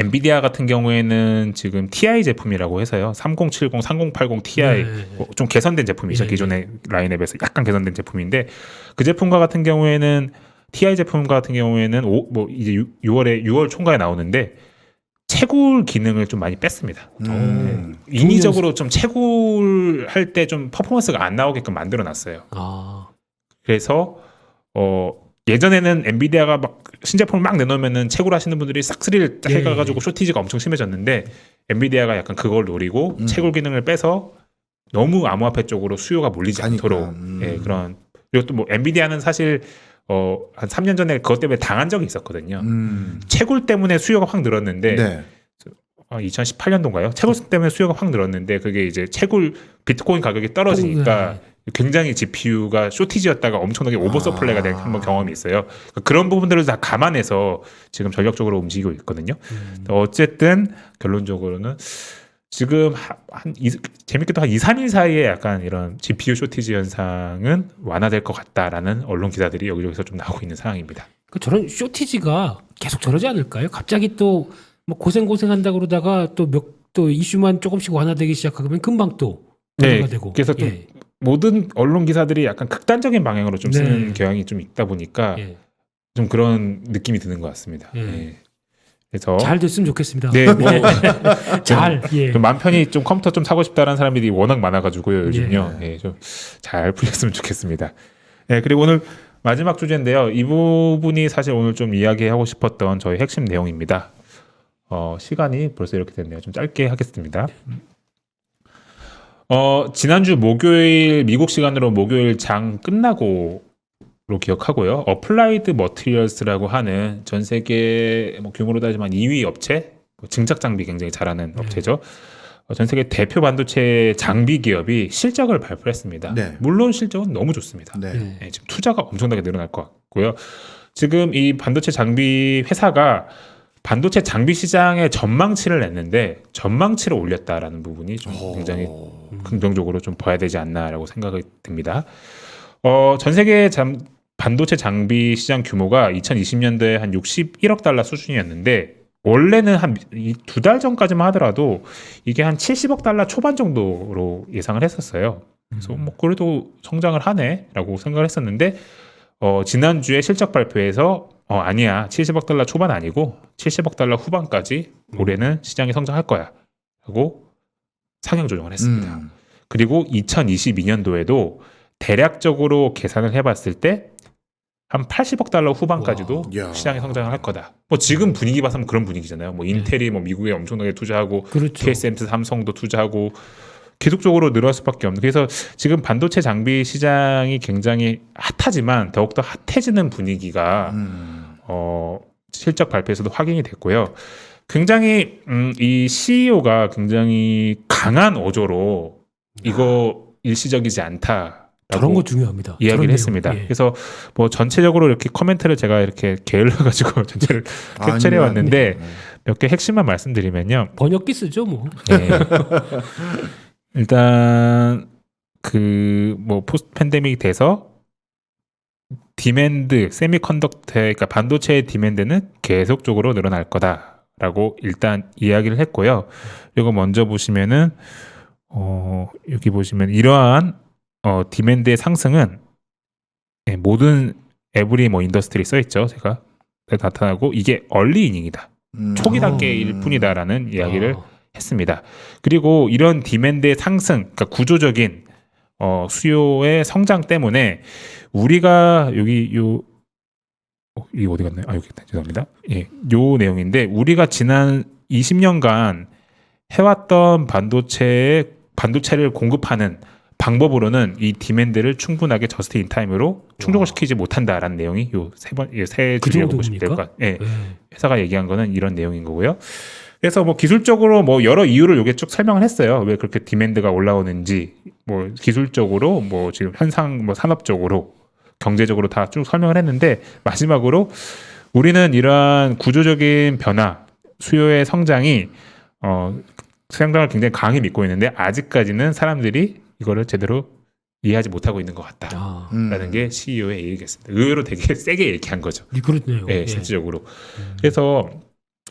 엔비디아 같은 경우에는 지금 TI 제품이라고 해서요. 3070, 3080 Ti 좀 개선된 제품이죠.
네,
기존의 라인업에서 약간 개선된 제품인데 그 제품과 같은 경우에는 TI 제품 같은 경우에는 뭐 이제 6월 총괄에 나오는데 채굴 기능을 좀 많이 뺐습니다. 인위적으로 좀 채굴할 때 좀 퍼포먼스가 안 나오게끔 만들어 놨어요. 그래서 예전에는 엔비디아가 막 신제품을 막 내놓으면은 채굴하시는 분들이 싹쓸이를 해가지고 쇼티지가 엄청 심해졌는데 엔비디아가 약간 그걸 노리고 채굴 기능을 빼서 너무 암호화폐 쪽으로 수요가 몰리지
가니까.
않도록 그런 그리고 또 뭐 엔비디아는 사실 한 3년 전에 그것 때문에 당한 적이 있었거든요. 채굴 때문에 수요가 확 늘었는데
네.
2018년도인가요? 채굴 때문에 수요가 확 늘었는데 그게 이제 채굴 비트코인 가격이 떨어지니까 굉장히 GPU가 쇼티지였다가 엄청나게 오버서플라이가 된 한번 경험이 있어요. 그런 부분들을 다 감안해서 지금 전략적으로 움직이고 있거든요. 어쨌든 결론적으로는 지금 재밌게 또 한 2, 3일 사이에 약간 이런 GPU 쇼티지 현상은 완화될 것 같다라는 언론 기사들이 여기저기서 좀 나오고 있는 상황입니다.
저런 쇼티지가 계속 저러지 않을까요? 갑자기 또 뭐 고생한다 그러다가 또 이슈만 조금씩 완화되기 시작하면 금방 또 완화가 되고.
그래서 또 모든 언론 기사들이 약간 극단적인 방향으로 좀 쓰는 경향이 좀 있다 보니까 좀 그런 느낌이 드는 것 같습니다. 그래서
잘 됐으면 좋겠습니다.
네, 뭐
잘.
좀 마음 편히 좀 컴퓨터 좀 사고 싶다라는 사람들이 워낙 많아가지고요 요즘요. 좀 잘 풀렸으면 좋겠습니다. 그리고 오늘 마지막 주제인데요. 이 부분이 사실 오늘 좀 이야기하고 싶었던 저희 핵심 내용입니다. 시간이 벌써 이렇게 됐네요. 좀 짧게 하겠습니다. 지난주 목요일 미국 시간으로 목요일 장 끝나고로 기억하고요. 어플라이드 머티리얼스라고 하는 전 세계 뭐 규모로 따지면 2위 업체, 증착 장비 굉장히 잘하는 업체죠. 전 세계 대표 반도체 장비 기업이 실적을 발표했습니다. 물론 실적은 너무 좋습니다. 지금 투자가 엄청나게 늘어날 것 같고요. 지금 이 반도체 장비 회사가 반도체 장비 시장의 전망치를 냈는데 전망치를 올렸다라는 부분이 좀 굉장히 긍정적으로 좀 봐야 되지 않나라고 생각이 듭니다. 전 세계 반도체 장비 시장 규모가 2020년도에 한 61억 달러 수준이었는데 원래는 한 2달 전까지만 하더라도 이게 한 70억 달러 초반 정도로 예상을 했었어요. 그래서 뭐 그래도 성장을 하네라고 생각을 했었는데 지난주에 실적 발표에서 아니야 70억 달러 초반 아니고 70억 달러 후반까지 올해는 시장이 성장할 거야 하고 상향 조정을 했습니다. 그리고 2022년도에도 대략적으로 계산을 해봤을 때 한 80억 달러 후반까지도 시장이 성장을 할 거다. 뭐 지금 분위기 봐서는 그런 분위기잖아요. 뭐 인텔이 뭐 미국에 엄청나게 투자하고 TSMC 삼성도 투자하고 계속적으로 늘어날 수밖에 없는. 그래서 지금 반도체 장비 시장이 굉장히 핫하지만 더욱더 핫해지는 분위기가 실적 발표에서도 확인이 됐고요. 굉장히 이 CEO가 굉장히 강한 어조로 이거 일시적이지 않다.
저런 거 중요합니다.
이야기를
저런
했습니다.
내용. 예.
그래서 뭐 전체적으로 이렇게 코멘트를 제가 이렇게 게을러 가지고 전체를 캡처해 왔는데 몇 개 핵심만 말씀드리면요.
번역기 쓰죠, 뭐.
네. 일단 그 뭐 포스트 팬데믹 돼서 디맨드 세미컨덕터 그러니까 반도체의 디맨드는 계속적으로 늘어날 거다라고 일단 이야기를 했고요. 이거 먼저 보시면은 여기 보시면 이러한 디맨드의 상승은 모든 에브리 뭐 인더스트리 써 있죠. 제가 나타나고 이게 얼리 이닝이다. 초기 단계일 뿐이다라는 이야기를 했습니다. 그리고 이런 디맨드의 상승, 그러니까 구조적인 수요의 성장 때문에 우리가 여기 이 어디 갔나요? 여기 있다. 죄송합니다. 예, 요 내용인데 우리가 지난 20년간 해왔던 반도체를 공급하는 방법으로는 이 디맨드를 충분하게 저스트 인 타임으로 충족을 시키지 못한다라는 내용이 요 세
그
줄이라고 보시면 될
정도입니까?
것 같아요. 예. 회사가 얘기한 거는 이런 내용인 거고요. 그래서 뭐 기술적으로 뭐 여러 이유를 요게 쭉 설명을 했어요. 왜 그렇게 디맨드가 올라오는지, 뭐 기술적으로, 뭐 지금 현상, 뭐 산업적으로, 경제적으로 다 쭉 설명을 했는데 마지막으로 우리는 이러한 구조적인 변화, 수요의 성장이 성장을 굉장히 강하게 믿고 있는데 아직까지는 사람들이 이거를 제대로 이해하지 못하고 있는 것 같다라는 게 CEO의 얘기겠습니다. 의외로 되게 세게 얘기한 거죠.
그렇네요.
네, 실질적으로. 그래서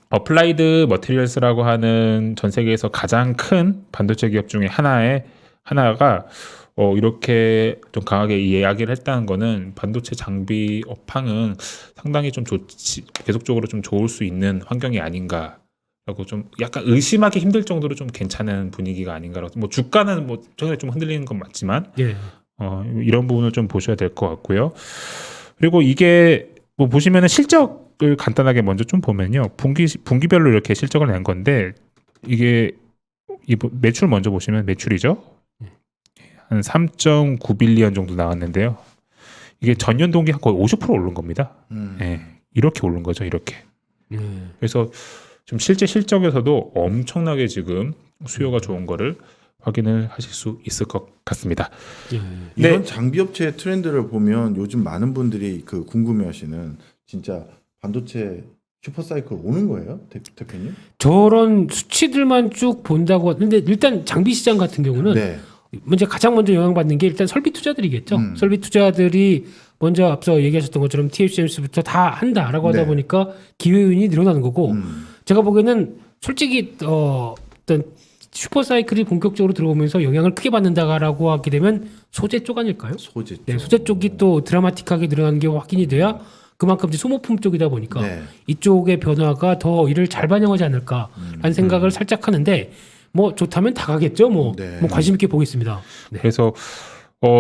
어플라이드 머티리얼스라고 하는 전 세계에서 가장 큰 반도체 기업 중에 하나가 이렇게 좀 강하게 이야기를 했다는 거는 반도체 장비 업황은 상당히 좀 계속적으로 좀 좋을 수 있는 환경이 아닌가라고 좀 약간 의심하기 힘들 정도로 좀 괜찮은 분위기가 아닌가라고. 뭐 주가는 뭐 전에 좀 흔들리는 건 맞지만 이런 부분을 좀 보셔야 될 것 같고요. 그리고 이게 뭐 보시면은 실적을 간단하게 먼저 좀 보면요. 분기별로 이렇게 실적을 낸 건데 이게 매출 먼저 보시면 매출이죠. 한 3.9빌리언 정도 나왔는데요. 이게 전년 동기 한 거의 50% 오른 겁니다. 네, 이렇게 오른 거죠. 이렇게. 그래서 좀 실제 실적에서도 엄청나게 지금 수요가 좋은 거를 확인을 하실 수 있을 것 같습니다.
이런 장비 업체의 트렌드를 보면 요즘 많은 분들이 그 궁금해하시는 진짜 반도체 슈퍼사이클 오는 거예요, 대표님?
저런 수치들만 쭉 본다고 하는데 일단 장비 시장 같은 경우는 가장 먼저 영향받는 게 일단 설비 투자들이겠죠. 설비 투자들이 먼저 앞서 얘기하셨던 것처럼 TSMC부터 다 한다라고 하다 보니까 기회윤이 늘어나는 거고 제가 보기에는 솔직히 어떤 슈퍼사이클이 본격적으로 들어오면서 영향을 크게 받는다라고 하게 되면 소재 쪽 아닐까요? 소재 쪽. 네, 소재 쪽이 또 드라마틱하게 늘어나는 게 확인이 돼야 그만큼 이제 소모품 쪽이다 보니까 이쪽의 변화가 더 이를 잘 반영하지 않을까라는 생각을 살짝 하는데 뭐 좋다면 다 가겠죠. 뭐 관심 있게 보겠습니다.
그래서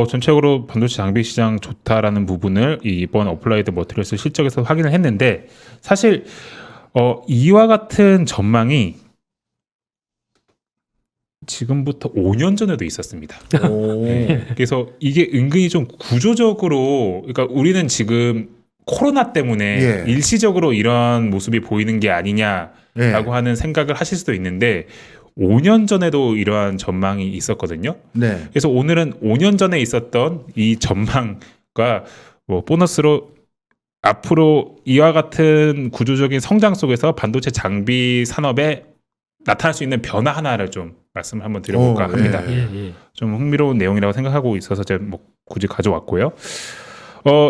전체적으로 반도체 장비 시장 좋다라는 부분을 이번 어플라이드 머티리얼스 실적에서 확인을 했는데 사실 이와 같은 전망이 지금부터 5년 전에도 있었습니다. 그래서 이게 은근히 좀 구조적으로, 그러니까 우리는 지금 코로나 때문에 일시적으로 이런 모습이 보이는 게 아니냐라고 하는 생각을 하실 수도 있는데 5년 전에도 이러한 전망이 있었거든요. 그래서 오늘은 5년 전에 있었던 이 전망과 뭐 보너스로 앞으로 이와 같은 구조적인 성장 속에서 반도체 장비 산업에 나타날 수 있는 변화 하나를 좀 말씀을 한번 드려볼까 합니다. 좀 흥미로운 내용이라고 생각하고 있어서 제가 뭐 굳이 가져왔고요.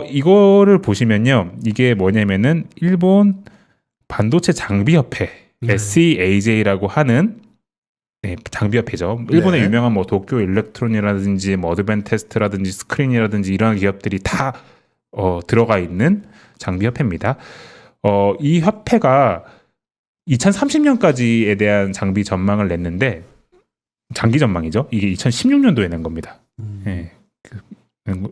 이거를 보시면요, 이게 뭐냐면은 일본 반도체 장비협회 SEAJ라고 하는 장비협회죠. 일본의 유명한 뭐 도쿄 일렉트론이라든지 뭐 어드밴테스트라든지 스크린이라든지 이런 기업들이 다 들어가 있는 장비협회입니다. 이 협회가 2030년까지에 대한 장비 전망을 냈는데 장기 전망이죠. 이게 2016년도에 낸 겁니다.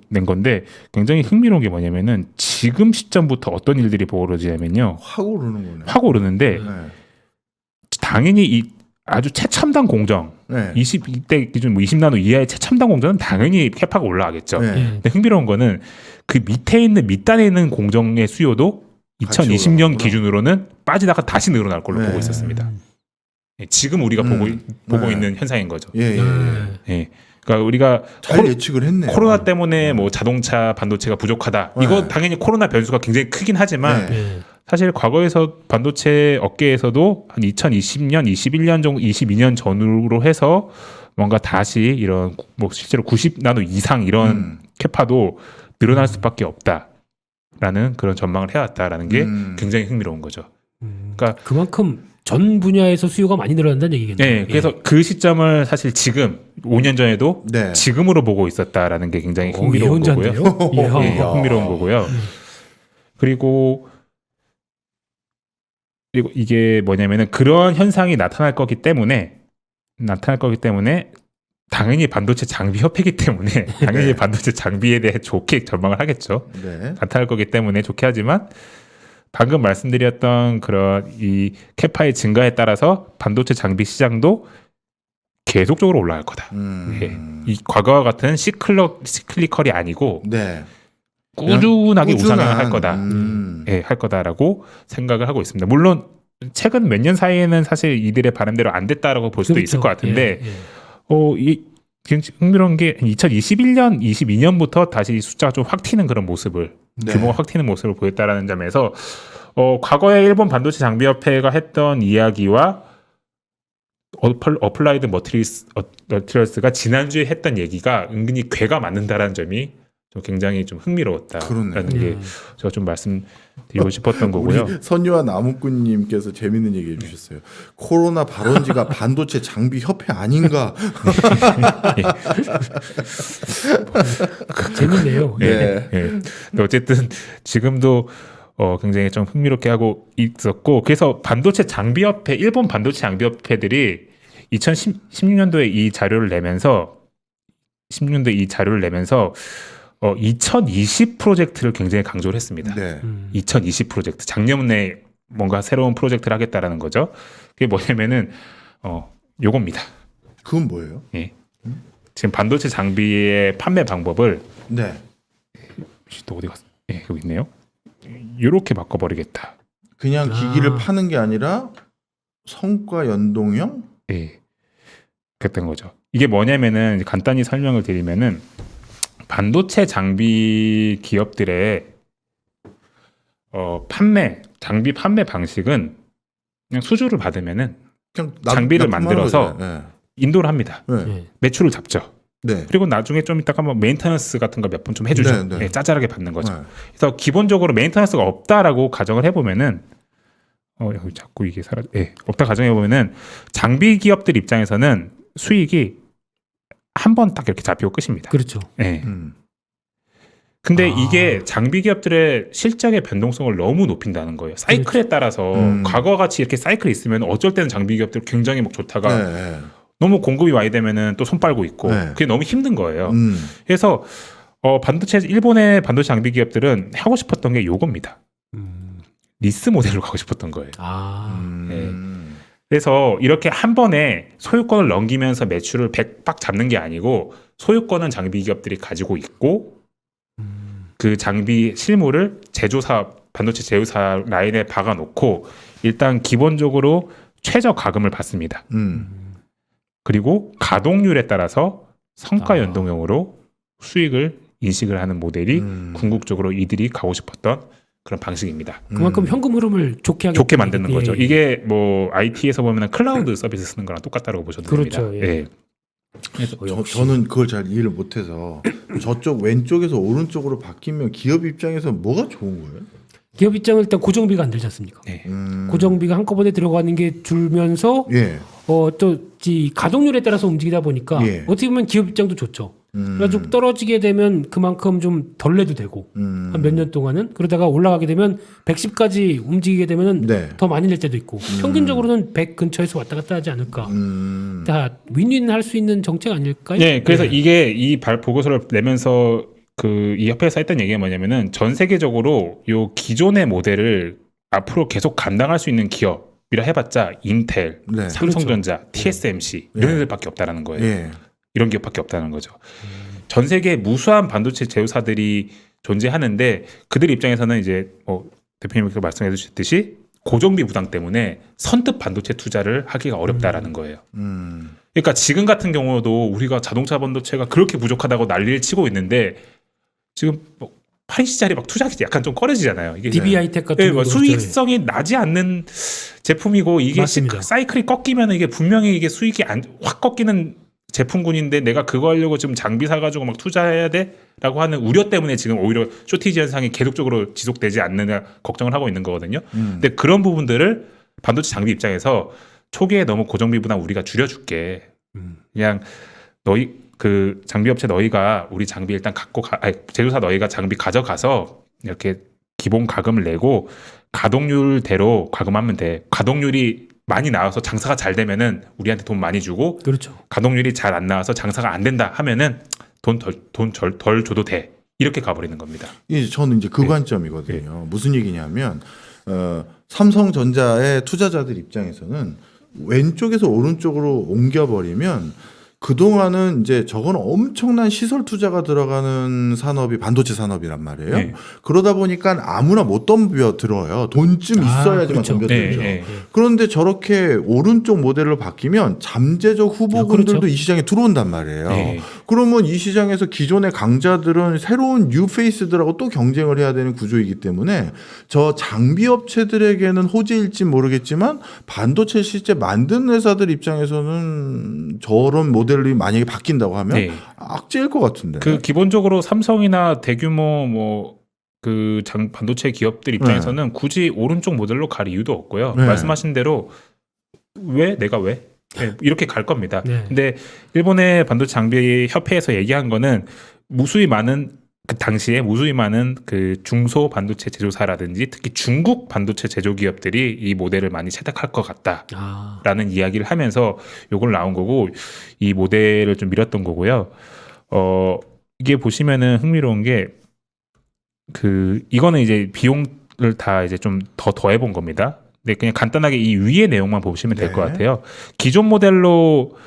낸 건데 굉장히 흥미로운 게 뭐냐면은 지금 시점부터 어떤 일들이 벌어지냐면요.
확 오르는 거네.
확 오르는데 당연히 아주 최첨단 공정,
네.
20대 기준 뭐 20나노 이하의 최첨단 공정은 당연히 캐파가 올라가겠죠.
네.
근데 흥미로운 거는 그 밑에 있는 밑단에 있는 공정의 수요도
같이
2020년
올라가는구나.
기준으로는 빠지다가 다시 늘어날 걸로
네.
보고 있었습니다. 예, 지금 우리가 보고
네.
있는 현상인 거죠.
예, 예, 예.
예. 그러니까 우리가
잘 예측을 했네요.
코로나 때문에 뭐 자동차 반도체가 부족하다. 이거
네.
당연히 코로나 변수가 굉장히 크긴 하지만
네.
예.
사실 과거에서 반도체 업계에서도 한 2020년, 21년 정도, 22년 전후로 해서 뭔가 다시 이런 뭐 실제로 90나노 이상 이런 캐파도 늘어날 수밖에 없다라는 그런 전망을 해왔다라는 게 굉장히 흥미로운 거죠. 그러니까
그만큼 전 분야에서 수요가 많이 늘어난다는 얘기겠네요.
네, 그래서 그 시점을 사실 지금 5년 전에도
네.
지금으로 보고 있었다라는 게 굉장히 흥미로운 거고요.
예언자인데요.
예, 흥미로운 거고요. 그리고 이게 뭐냐면은 그런 현상이 나타날 거기 때문에 당연히 반도체 장비 협회이기 때문에 당연히
네.
반도체 장비에 대해 좋게 전망을 하겠죠.
네.
나타날 거기 때문에 좋게 하지만 방금 말씀드렸던 그런 이 캐파의 증가에 따라서 반도체 장비 시장도 계속적으로 올라갈 거다. 예. 이 과거와 같은 시클리컬이 아니고
네.
꾸준하게
꾸준한,
우상향을 할 거다. 예, 할 거다라고 생각을 하고 있습니다. 물론 최근 몇 년 사이에는 사실 이들의 바람대로 안 됐다라고 볼 수도 있을 것 같은데
예, 예.
이 굉장히 흥미로운 게 2021년, 22년부터 다시 숫자가 좀 확 튀는 그런 모습을
네.
규모가 확 튀는 모습을 보였다라는 점에서 과거에 일본 반도체 장비협회가 했던 이야기와 어플라이드 머티리얼스가 지난주에 했던 얘기가 은근히 궤가 맞는다라는 점이 좀 굉장히 좀 흥미로웠다라는
그러네요.
게 제가 좀 말씀드리고 싶었던 거고요.
우리 선유와 나무꾼님께서 재밌는 얘기 해주셨어요. 코로나 발원지가 반도체 장비 협회 아닌가?
재밌네요.
예.
예. 근데 어쨌든 지금도 굉장히 좀 흥미롭게 하고 있었고 그래서 반도체 장비협회 일본 반도체 장비협회들이 2016년도에 이 자료를 내면서 2020 프로젝트를 굉장히 강조를 했습니다.
네.
2020 프로젝트 작년에 뭔가 새로운 프로젝트를 하겠다라는 거죠. 그게 뭐냐면은 요겁니다.
그건 뭐예요?
예. 지금 반도체 장비의 판매 방법을
네.
또 어디 갔어? 예, 여기 있네요. 이렇게 바꿔버리겠다.
그냥 기기를 파는 게 아니라 성과 연동형?
예, 그랬던 거죠. 이게 뭐냐면은 간단히 설명을 드리면은 반도체 장비 기업들의 장비 판매 방식은 그냥 수주를 받으면은
그냥
장비를
납품하는
만들어서
거죠. 네.
인도를 합니다.
네.
예.
매출을 잡죠.
네.
그리고 나중에 좀 이따가 뭐 메인터넌스 같은 거 몇 번 좀 해주죠.
네, 네.
예, 짜잘하게 받는 거죠.
네.
그래서 기본적으로 메인터넌스가 없다라고 가정을 해보면은 여기 자꾸 이게 없다 가정해 보면은 장비 기업들 입장에서는 수익이 한 번 딱 이렇게 잡히고 끝입니다.
그렇죠.
예. 근데 이게 장비 기업들의 실적의 변동성을 너무 높인다는 거예요. 사이클에 따라서 과거와 같이 이렇게 사이클이 있으면 어쩔 때는 장비 기업들 굉장히 막 좋다가
네.
너무 공급이 많이 되면은 또 손 빨고 있고
네.
그게 너무 힘든 거예요. 그래서 일본의 반도체 장비 기업들은 하고 싶었던 게 요겁니다. 리스 모델로 가고 싶었던 거예요. 네. 그래서 이렇게 한 번에 소유권을 넘기면서 매출을 100박 잡는 게 아니고 소유권은 장비 기업들이 가지고 있고 그 장비 실물을 반도체 제조사 라인에 박아놓고 일단 기본적으로 최저 가금을 받습니다. 그리고 가동률에 따라서 성과 연동형으로 수익을 인식을 하는 모델이 궁극적으로 이들이 가고 싶었던 그런 방식입니다.
그만큼 현금 흐름을 좋게 하기
좋게 만드는 거죠.
예.
이게 뭐 IT에서 보면 클라우드 서비스 쓰는 거랑 똑같다고 보셔도
그렇죠.
됩니다.
예.
저는 그걸 잘 이해를 못해서 저쪽 왼쪽에서 오른쪽으로 바뀌면 기업 입장에서 뭐가 좋은 거예요?
기업 입장은 일단 고정비가 안 들지 않습니까?
네.
고정비가 한꺼번에 들어가는 게 줄면서
예.
또 이 가동률에 따라서 움직이다 보니까
예.
어떻게 보면 기업 입장도 좋죠. 그래가지고 떨어지게 되면 그만큼 좀 덜 내도 되고 한 몇 년 동안은 그러다가 올라가게 되면 110까지 움직이게 되면은
네.
더 많이 낼 때도 있고 평균적으로는 100 근처에서 왔다 갔다 하지 않을까. 다 윈윈 할 수 있는 정책 아닐까요?
네, 그래서 이게 이 보고서를 내면서 이 협회에서 했던 얘기가 뭐냐면은 전 세계적으로 요 기존의 모델을 앞으로 계속 감당할 수 있는 기업이 해봤자 인텔,
네.
삼성전자, TSMC 이런 애들밖에 없다라는 거예요.
예.
이런 기업밖에 없다는 거죠. 전 세계 무수한 반도체 제휴사들이 존재하는데 그들 입장에서는 이제 대표님께서 말씀해 주셨듯이 고정비 부담 때문에 선뜻 반도체 투자를 하기가 어렵다라는 거예요. 그러니까 지금 같은 경우도 우리가 자동차 반도체가 그렇게 부족하다고 난리를 치고 있는데 지금 파리시잘이 막 투자하기 약간 좀 꺼려지잖아요. 이게
DB하이텍 같은
네,
경우도
수익성이 나지 않는 제품이고 이게
맞습니다.
사이클이 꺾이면 이게 분명히 이게 수익이 확 꺾이는 제품군인데 내가 그거 하려고 지금 장비 사가지고 막 투자해야 돼라고 하는 우려 때문에 지금 오히려 쇼티지 현상이 계속적으로 지속되지 않느냐 걱정을 하고 있는 거거든요. 근데 그런 부분들을 반도체 장비 입장에서 초기에 너무 고정비 부담 우리가 줄여줄게. 그냥 너희 그 장비 업체 너희가 우리 장비 일단 제조사 너희가 장비 가져가서 이렇게 기본 가금을 내고 가동률대로 가금하면 돼. 가동률이 많이 나와서 장사가 잘 되면은 우리한테 돈 많이 주고
그렇죠.
가동률이 잘 안 나와서 장사가 안 된다 하면은 돈 덜 줘도 돼. 이렇게 가버리는 겁니다.
저는 이제 그
네.
관점이거든요. 무슨 얘기냐면 삼성전자의 투자자들 입장에서는 왼쪽에서 오른쪽으로 옮겨버리면 그동안은 이제 저건 엄청난 시설 투자가 들어가는 산업이 반도체 산업이란 말이에요.
네.
그러다 보니까 아무나 못 덤벼들어요. 돈쯤 있어야지만
그렇죠.
덤벼들죠.
네, 네.
그런데 저렇게 오른쪽 모델로 바뀌면 잠재적 후보군들도
그렇죠.
이 시장에 들어온단 말이에요.
네.
그러면 이 시장에서 기존의 강자들은 새로운 뉴페이스들하고 또 경쟁을 해야 되는 구조이기 때문에 저 장비 업체들에게는 호재일지 모르겠지만 반도체 실제 만든 회사들 입장에서는 저런 모델이 만약에 바뀐다고 하면
네.
악재일 것 같은데.
그 기본적으로 삼성이나 대규모 그 반도체 기업들 입장에서는 굳이 오른쪽 모델로 갈 이유도 없고요.
네.
말씀하신 대로 내가 왜? 네, 이렇게 갈 겁니다.
네.
근데 일본의 반도체 장비 협회에서 얘기한 거는 그 당시에 무수히 많은 그 중소 반도체 제조사라든지 특히 중국 반도체 제조 기업들이 이 모델을 많이 채택할 것 같다라는 이야기를 하면서 요걸 나온 거고 이 모델을 좀 밀었던 거고요. 이게 보시면은 흥미로운 게 이거는 이제 비용을 다 이제 좀 더 더해본 겁니다. 근데 그냥 간단하게 이 위의 내용만 보시면 될 것
네.
같아요. 기존 모델로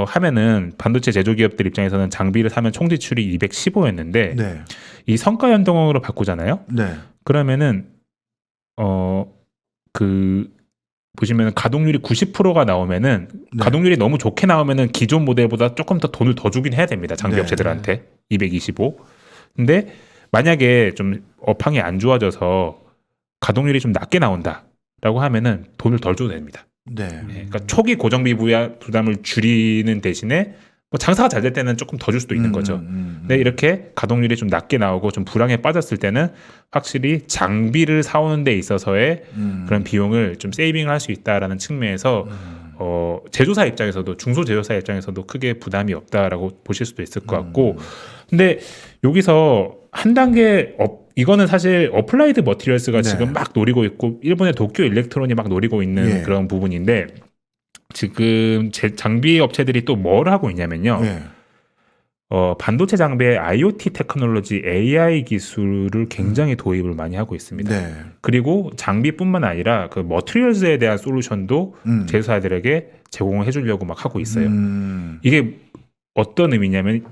하면은 반도체 제조 기업들 입장에서는 장비를 사면 총 지출이 215였는데
네.
이 성과 연동으로 바꾸잖아요.
네.
그러면은 보시면은 가동률이 90%가 나오면은
네.
가동률이 너무 좋게 나오면은 기존 모델보다 조금 더 돈을 더 주긴 해야 됩니다. 장비
네.
업체들한테 225. 근데 만약에 좀 업황이 안 좋아져서 가동률이 좀 낮게 나온다라고 하면은 돈을 덜 줘도 됩니다.
네.
그러니까 초기 고정비 부담을 줄이는 대신에 뭐 장사가 잘 될 때는 조금 더 줄 수도 있는 거죠. 근데 이렇게 가동률이 좀 낮게 나오고 좀 불황에 빠졌을 때는 확실히 장비를 사오는 데 있어서의 그런 비용을 좀 세이빙을 할 수 있다라는 측면에서 제조사 입장에서도 중소 제조사 입장에서도 크게 부담이 없다라고 보실 수도 있을 것 같고 근데 여기서 한 단계 이거는 사실 어플라이드 머티리얼스가
네.
지금 막 노리고 있고 일본의 도쿄 일렉트론이 막 노리고 있는
예.
그런 부분인데 지금 장비 업체들이 또 뭘 하고 있냐면요.
네.
반도체 장비에 IoT 테크놀로지 AI 기술을 굉장히 도입을 많이 하고 있습니다.
네.
그리고 장비뿐만 아니라 그 머티리얼즈에 대한 솔루션도 제조사들에게 제공을 해주려고 막 하고 있어요. 이게 어떤 의미냐면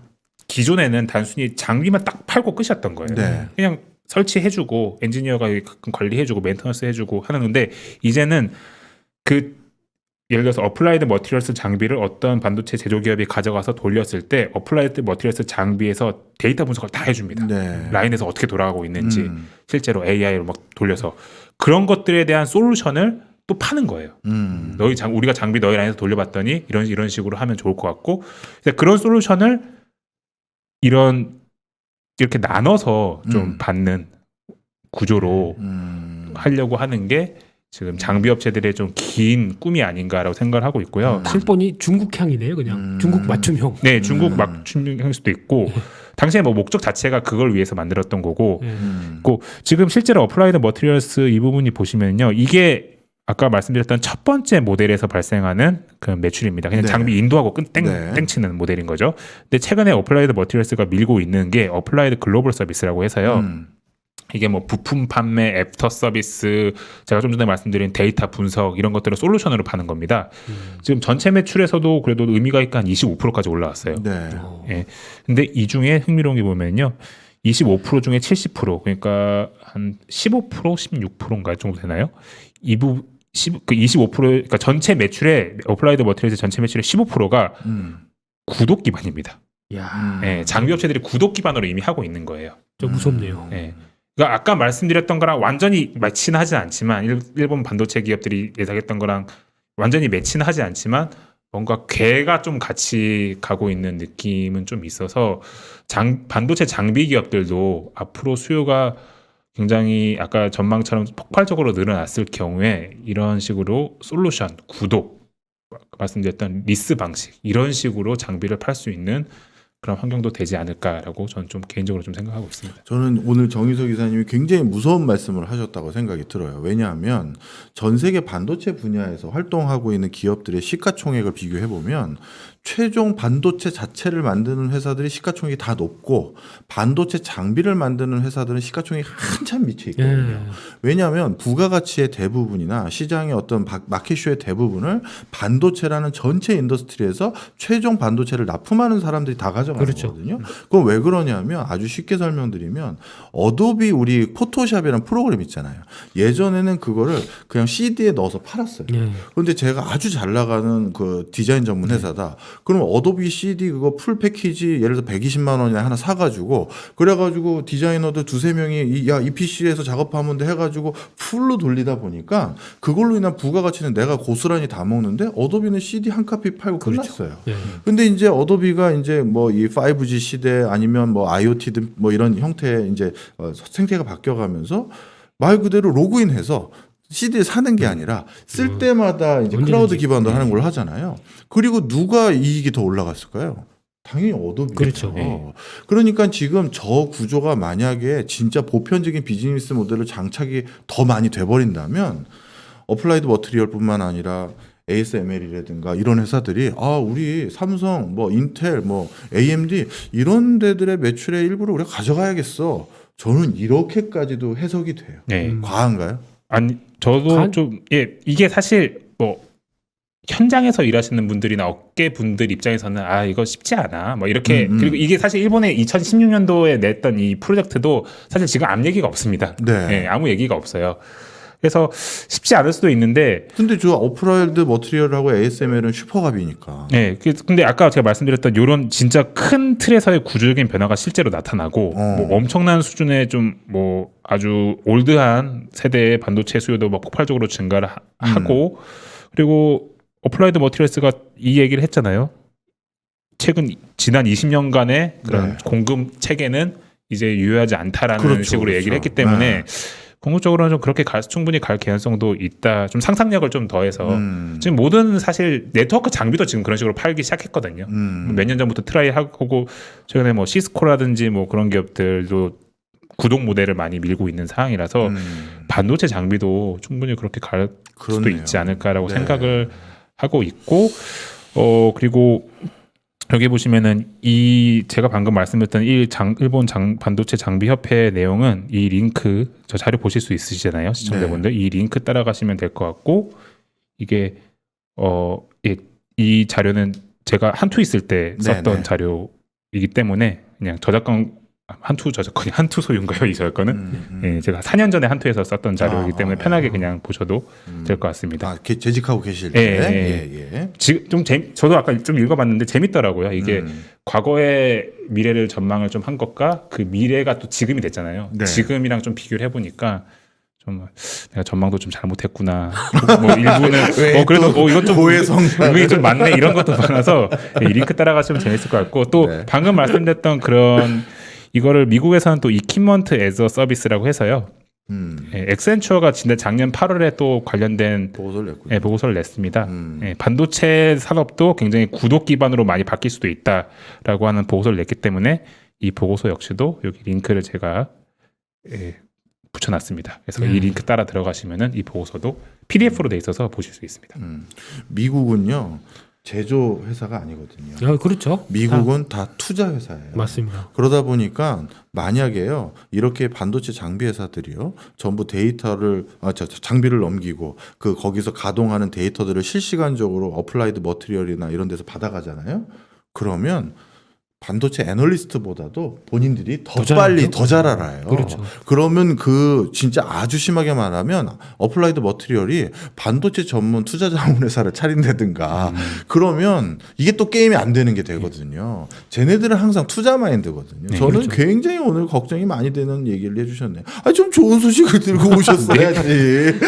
기존에는 단순히 장비만 딱 팔고 끝이었던 거예요.
네.
그냥 설치해주고 엔지니어가 가끔 관리해주고 메인터넌스 해주고 하는 건데 이제는 예를 들어서 어플라이드 머티리얼스 장비를 어떤 반도체 제조기업이 가져가서 돌렸을 때 어플라이드 머티리얼스 장비에서 데이터 분석을 다 해줍니다.
네.
라인에서 어떻게 돌아가고 있는지 실제로 AI로 막 돌려서 그런 것들에 대한 솔루션을 또 파는 거예요. 우리가 장비 너희 라인에서 돌려봤더니 이런 식으로 하면 좋을 것 같고 그런 솔루션을 이렇게 나눠서 좀 받는 구조로 하려고 하는 게 지금 장비 업체들의 좀 긴 꿈이 아닌가라고 생각을 하고 있고요.
딱 보니 중국향이네요, 그냥 중국 맞춤형.
네, 중국 맞춤형일 수도 있고 당시에 뭐 목적 자체가 그걸 위해서 만들었던 거고 지금 실제로 어플라이드 머티리얼스 이 부분이 보시면요. 이게 아까 말씀드렸던 첫 번째 모델에서 발생하는 그 매출입니다. 그냥
네.
장비 인도하고
네.
땡치는 모델인 거죠. 근데 최근에 어플라이드 머티리얼스가 밀고 있는 게 어플라이드 글로벌 서비스라고 해서요. 이게 뭐 부품 판매, 애프터 서비스, 제가 좀 전에 말씀드린 데이터 분석 이런 것들을 솔루션으로 파는 겁니다. 지금 전체 매출에서도 그래도 의미가 있게 한 25%까지 올라왔어요.
네.
예. 근데 이 중에 흥미로운 게 보면요. 25% 중에 70% 그러니까 한 15% 16%인가 정도 되나요? 그 25% 그러니까 전체 매출의 어플라이드 머티리얼즈 전체 매출의 15%가 구독 기반입니다.
야,
예, 장비 업체들이 구독 기반으로 이미 하고 있는 거예요.
좀 무섭네요.
예. 그러니까 아까 말씀드렸던 거랑 완전히 매치는 하지 않지만 일본 반도체 기업들이 예상했던 거랑 완전히 매치는 하지 않지만 뭔가 궤가 좀 같이 가고 있는 느낌은 좀 있어서 반도체 장비 기업들도 앞으로 수요가 굉장히 아까 전망처럼 폭발적으로 늘어났을 경우에 이런 식으로 솔루션, 구독, 말씀드렸던 리스 방식 이런 식으로 장비를 팔 수 있는 그런 환경도 되지 않을까라고 저는 좀 개인적으로 좀 생각하고 있습니다.
저는 오늘 정희석 기사님이 굉장히 무서운 말씀을 하셨다고 생각이 들어요. 왜냐하면 전 세계 반도체 분야에서 활동하고 있는 기업들의 시가총액을 비교해 보면 최종 반도체 자체를 만드는 회사들이 시가총액이 다 높고 반도체 장비를 만드는 회사들은 시가총액이 한참 밑에 있거든요. 왜냐하면 부가가치의 대부분이나 시장의 어떤 마켓쇼의 대부분을 반도체라는 전체 인더스트리에서 최종 반도체를 납품하는 사람들이 다 가져가는
그렇죠.
거거든요. 그건 왜 그러냐면 아주 쉽게 설명드리면 어도비 우리 포토샵이라는 프로그램 있잖아요. 예전에는 그거를 그냥 CD에 넣어서 팔았어요. 그런데 제가 아주 잘 나가는 그 디자인 전문 회사다. 그럼 어도비 CD 그거 풀 패키지 예를 들어 120만 원이나 하나 사가지고 그래가지고 디자이너들 두세 명이 이 PC에서 작업하면 돼 해가지고 풀로 돌리다 보니까 그걸로 인한 부가가치는 내가 고스란히 다 먹는데 어도비는 CD 한 카피 팔고 끝났어요. 근데 이제 어도비가 이제 뭐 이 5G 시대 아니면 뭐 IoT든 뭐 이런 형태의 이제 생태가 바뀌어가면서 말 그대로 로그인해서 CD를 사는 게 아니라 쓸 때마다 이제 클라우드 기반으로 하는 걸 하잖아요. 그리고 누가 이익이 더 올라갔을까요? 당연히 어도비죠.
그렇죠.
그러니까 지금 저 구조가 만약에 진짜 보편적인 비즈니스 모델로 장착이 더 많이 돼버린다면 어플라이드 머티리얼뿐만 아니라 ASML이라든가 이런 회사들이 우리 삼성, 뭐 인텔, 뭐 AMD 이런 데들의 매출의 일부를 우리가 가져가야겠어. 저는 이렇게까지도 해석이 돼요.
네.
과한가요?
아니 저도 좀 이게 사실 뭐 현장에서 일하시는 분들이나 업계 분들 입장에서는 이거 쉽지 않아 뭐 이렇게 그리고 이게 사실 일본의 2016년도에 냈던 이 프로젝트도 사실 지금 아무 얘기가 없습니다.
네.
아무 얘기가 없어요. 그래서 쉽지 않을 수도 있는데
근데 저 어플라이드 머티리얼하고 ASML은 슈퍼갑이니까.
네. 근데 아까 제가 말씀드렸던 이런 진짜 큰 틀에서의 구조적인 변화가 실제로 나타나고 뭐 엄청난 수준의 좀 뭐 아주 올드한 세대의 반도체 수요도 막 폭발적으로 증가를 하고 그리고 어플라이드 머티리얼스가 이 얘기를 했잖아요. 지난 20년간의 그런 공급 체계는 이제 유효하지 않다라는 식으로 얘기를 했기 때문에 궁극적으로는 좀 그렇게 충분히 갈 개연성도 있다. 좀 상상력을 좀 더해서 지금 모든 사실 네트워크 장비도 지금 그런 식으로 팔기 시작했거든요. 몇 년 전부터 트라이하고 최근에 뭐 시스코라든지 뭐 그런 기업들도 구독 모델을 많이 밀고 있는 상황이라서 반도체 장비도 충분히 그렇게 갈 수도 있지 않을까라고 생각을 하고 있고 그리고 여기 보시면은 제가 방금 말씀드렸던 일본 반도체 장비 협회 내용은 이 링크 저 자료 보실 수 있으시잖아요, 시청자분들. 이 링크 따라가시면 될 것 같고 이게 이 자료는 제가 한투 있을 때 썼던 자료이기 때문에 그냥 저작권 한투 소유인가요, 이 저작권은? 제가 4년 전에 한투에서 썼던 자료이기 때문에 편하게 그냥 보셔도 될 것 같습니다.
재직하고 계실 때.
지금 좀 저도 아까 좀 읽어봤는데 재밌더라고요. 이게 과거의 미래를 전망을 좀 한 것과 그 미래가 또 지금이 됐잖아요. 지금이랑 좀 비교를 해보니까 좀 내가 전망도 좀 잘못했구나. 뭐 일부는 그래도 이건 좀 의미 좀 많네 이런 것도 많아서 이 링크 따라가시면 재밌을 것 같고 또 방금 말씀드렸던 그런 이거를 미국에서는 또 이퀴먼트 애저 서비스라고 해서요. 엑센추어가 작년 8월에 또 관련된 보고서를 냈습니다. 반도체 산업도 굉장히 구독 기반으로 많이 바뀔 수도 있다라고 하는 보고서를 냈기 때문에 이 보고서 역시도 여기 링크를 제가 붙여놨습니다. 그래서 이 링크 따라 들어가시면은 이 보고서도 PDF로 돼 있어서 보실 수 있습니다.
미국은요. 제조 회사가 아니거든요.
그렇죠.
미국은 다 투자 회사예요.
맞습니다.
그러다 보니까 만약에요 이렇게 반도체 장비 회사들이요 전부 데이터를 장비를 넘기고 그 거기서 가동하는 데이터들을 실시간적으로 어플라이드 머티리얼이나 이런 데서 받아가잖아요. 그러면 반도체 애널리스트보다도 본인들이 더
더
빨리
잘하죠?
더 잘 알아요.
그렇죠.
그러면 그 진짜 아주 심하게 말하면 어플라이드 머티리얼이 반도체 전문 투자 자문 회사를 차린다든가 그러면 이게 또 게임이 안 되는 게 되거든요. 쟤네들은 항상 투자 마인드거든요.
네,
저는
그렇죠.
굉장히 오늘 걱정이 많이 되는 얘기를 해주셨네요. 좀 좋은 소식을 들고 오셨어야지.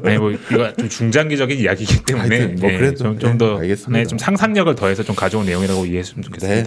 아니 뭐 이거 좀 중장기적인 이야기이기 때문에
하여튼 뭐 그래도
좀더
알겠습니다.
좀 상상력을 더해서 좀 가져온 내용이라고 이해했으면 좋겠습니다.
네.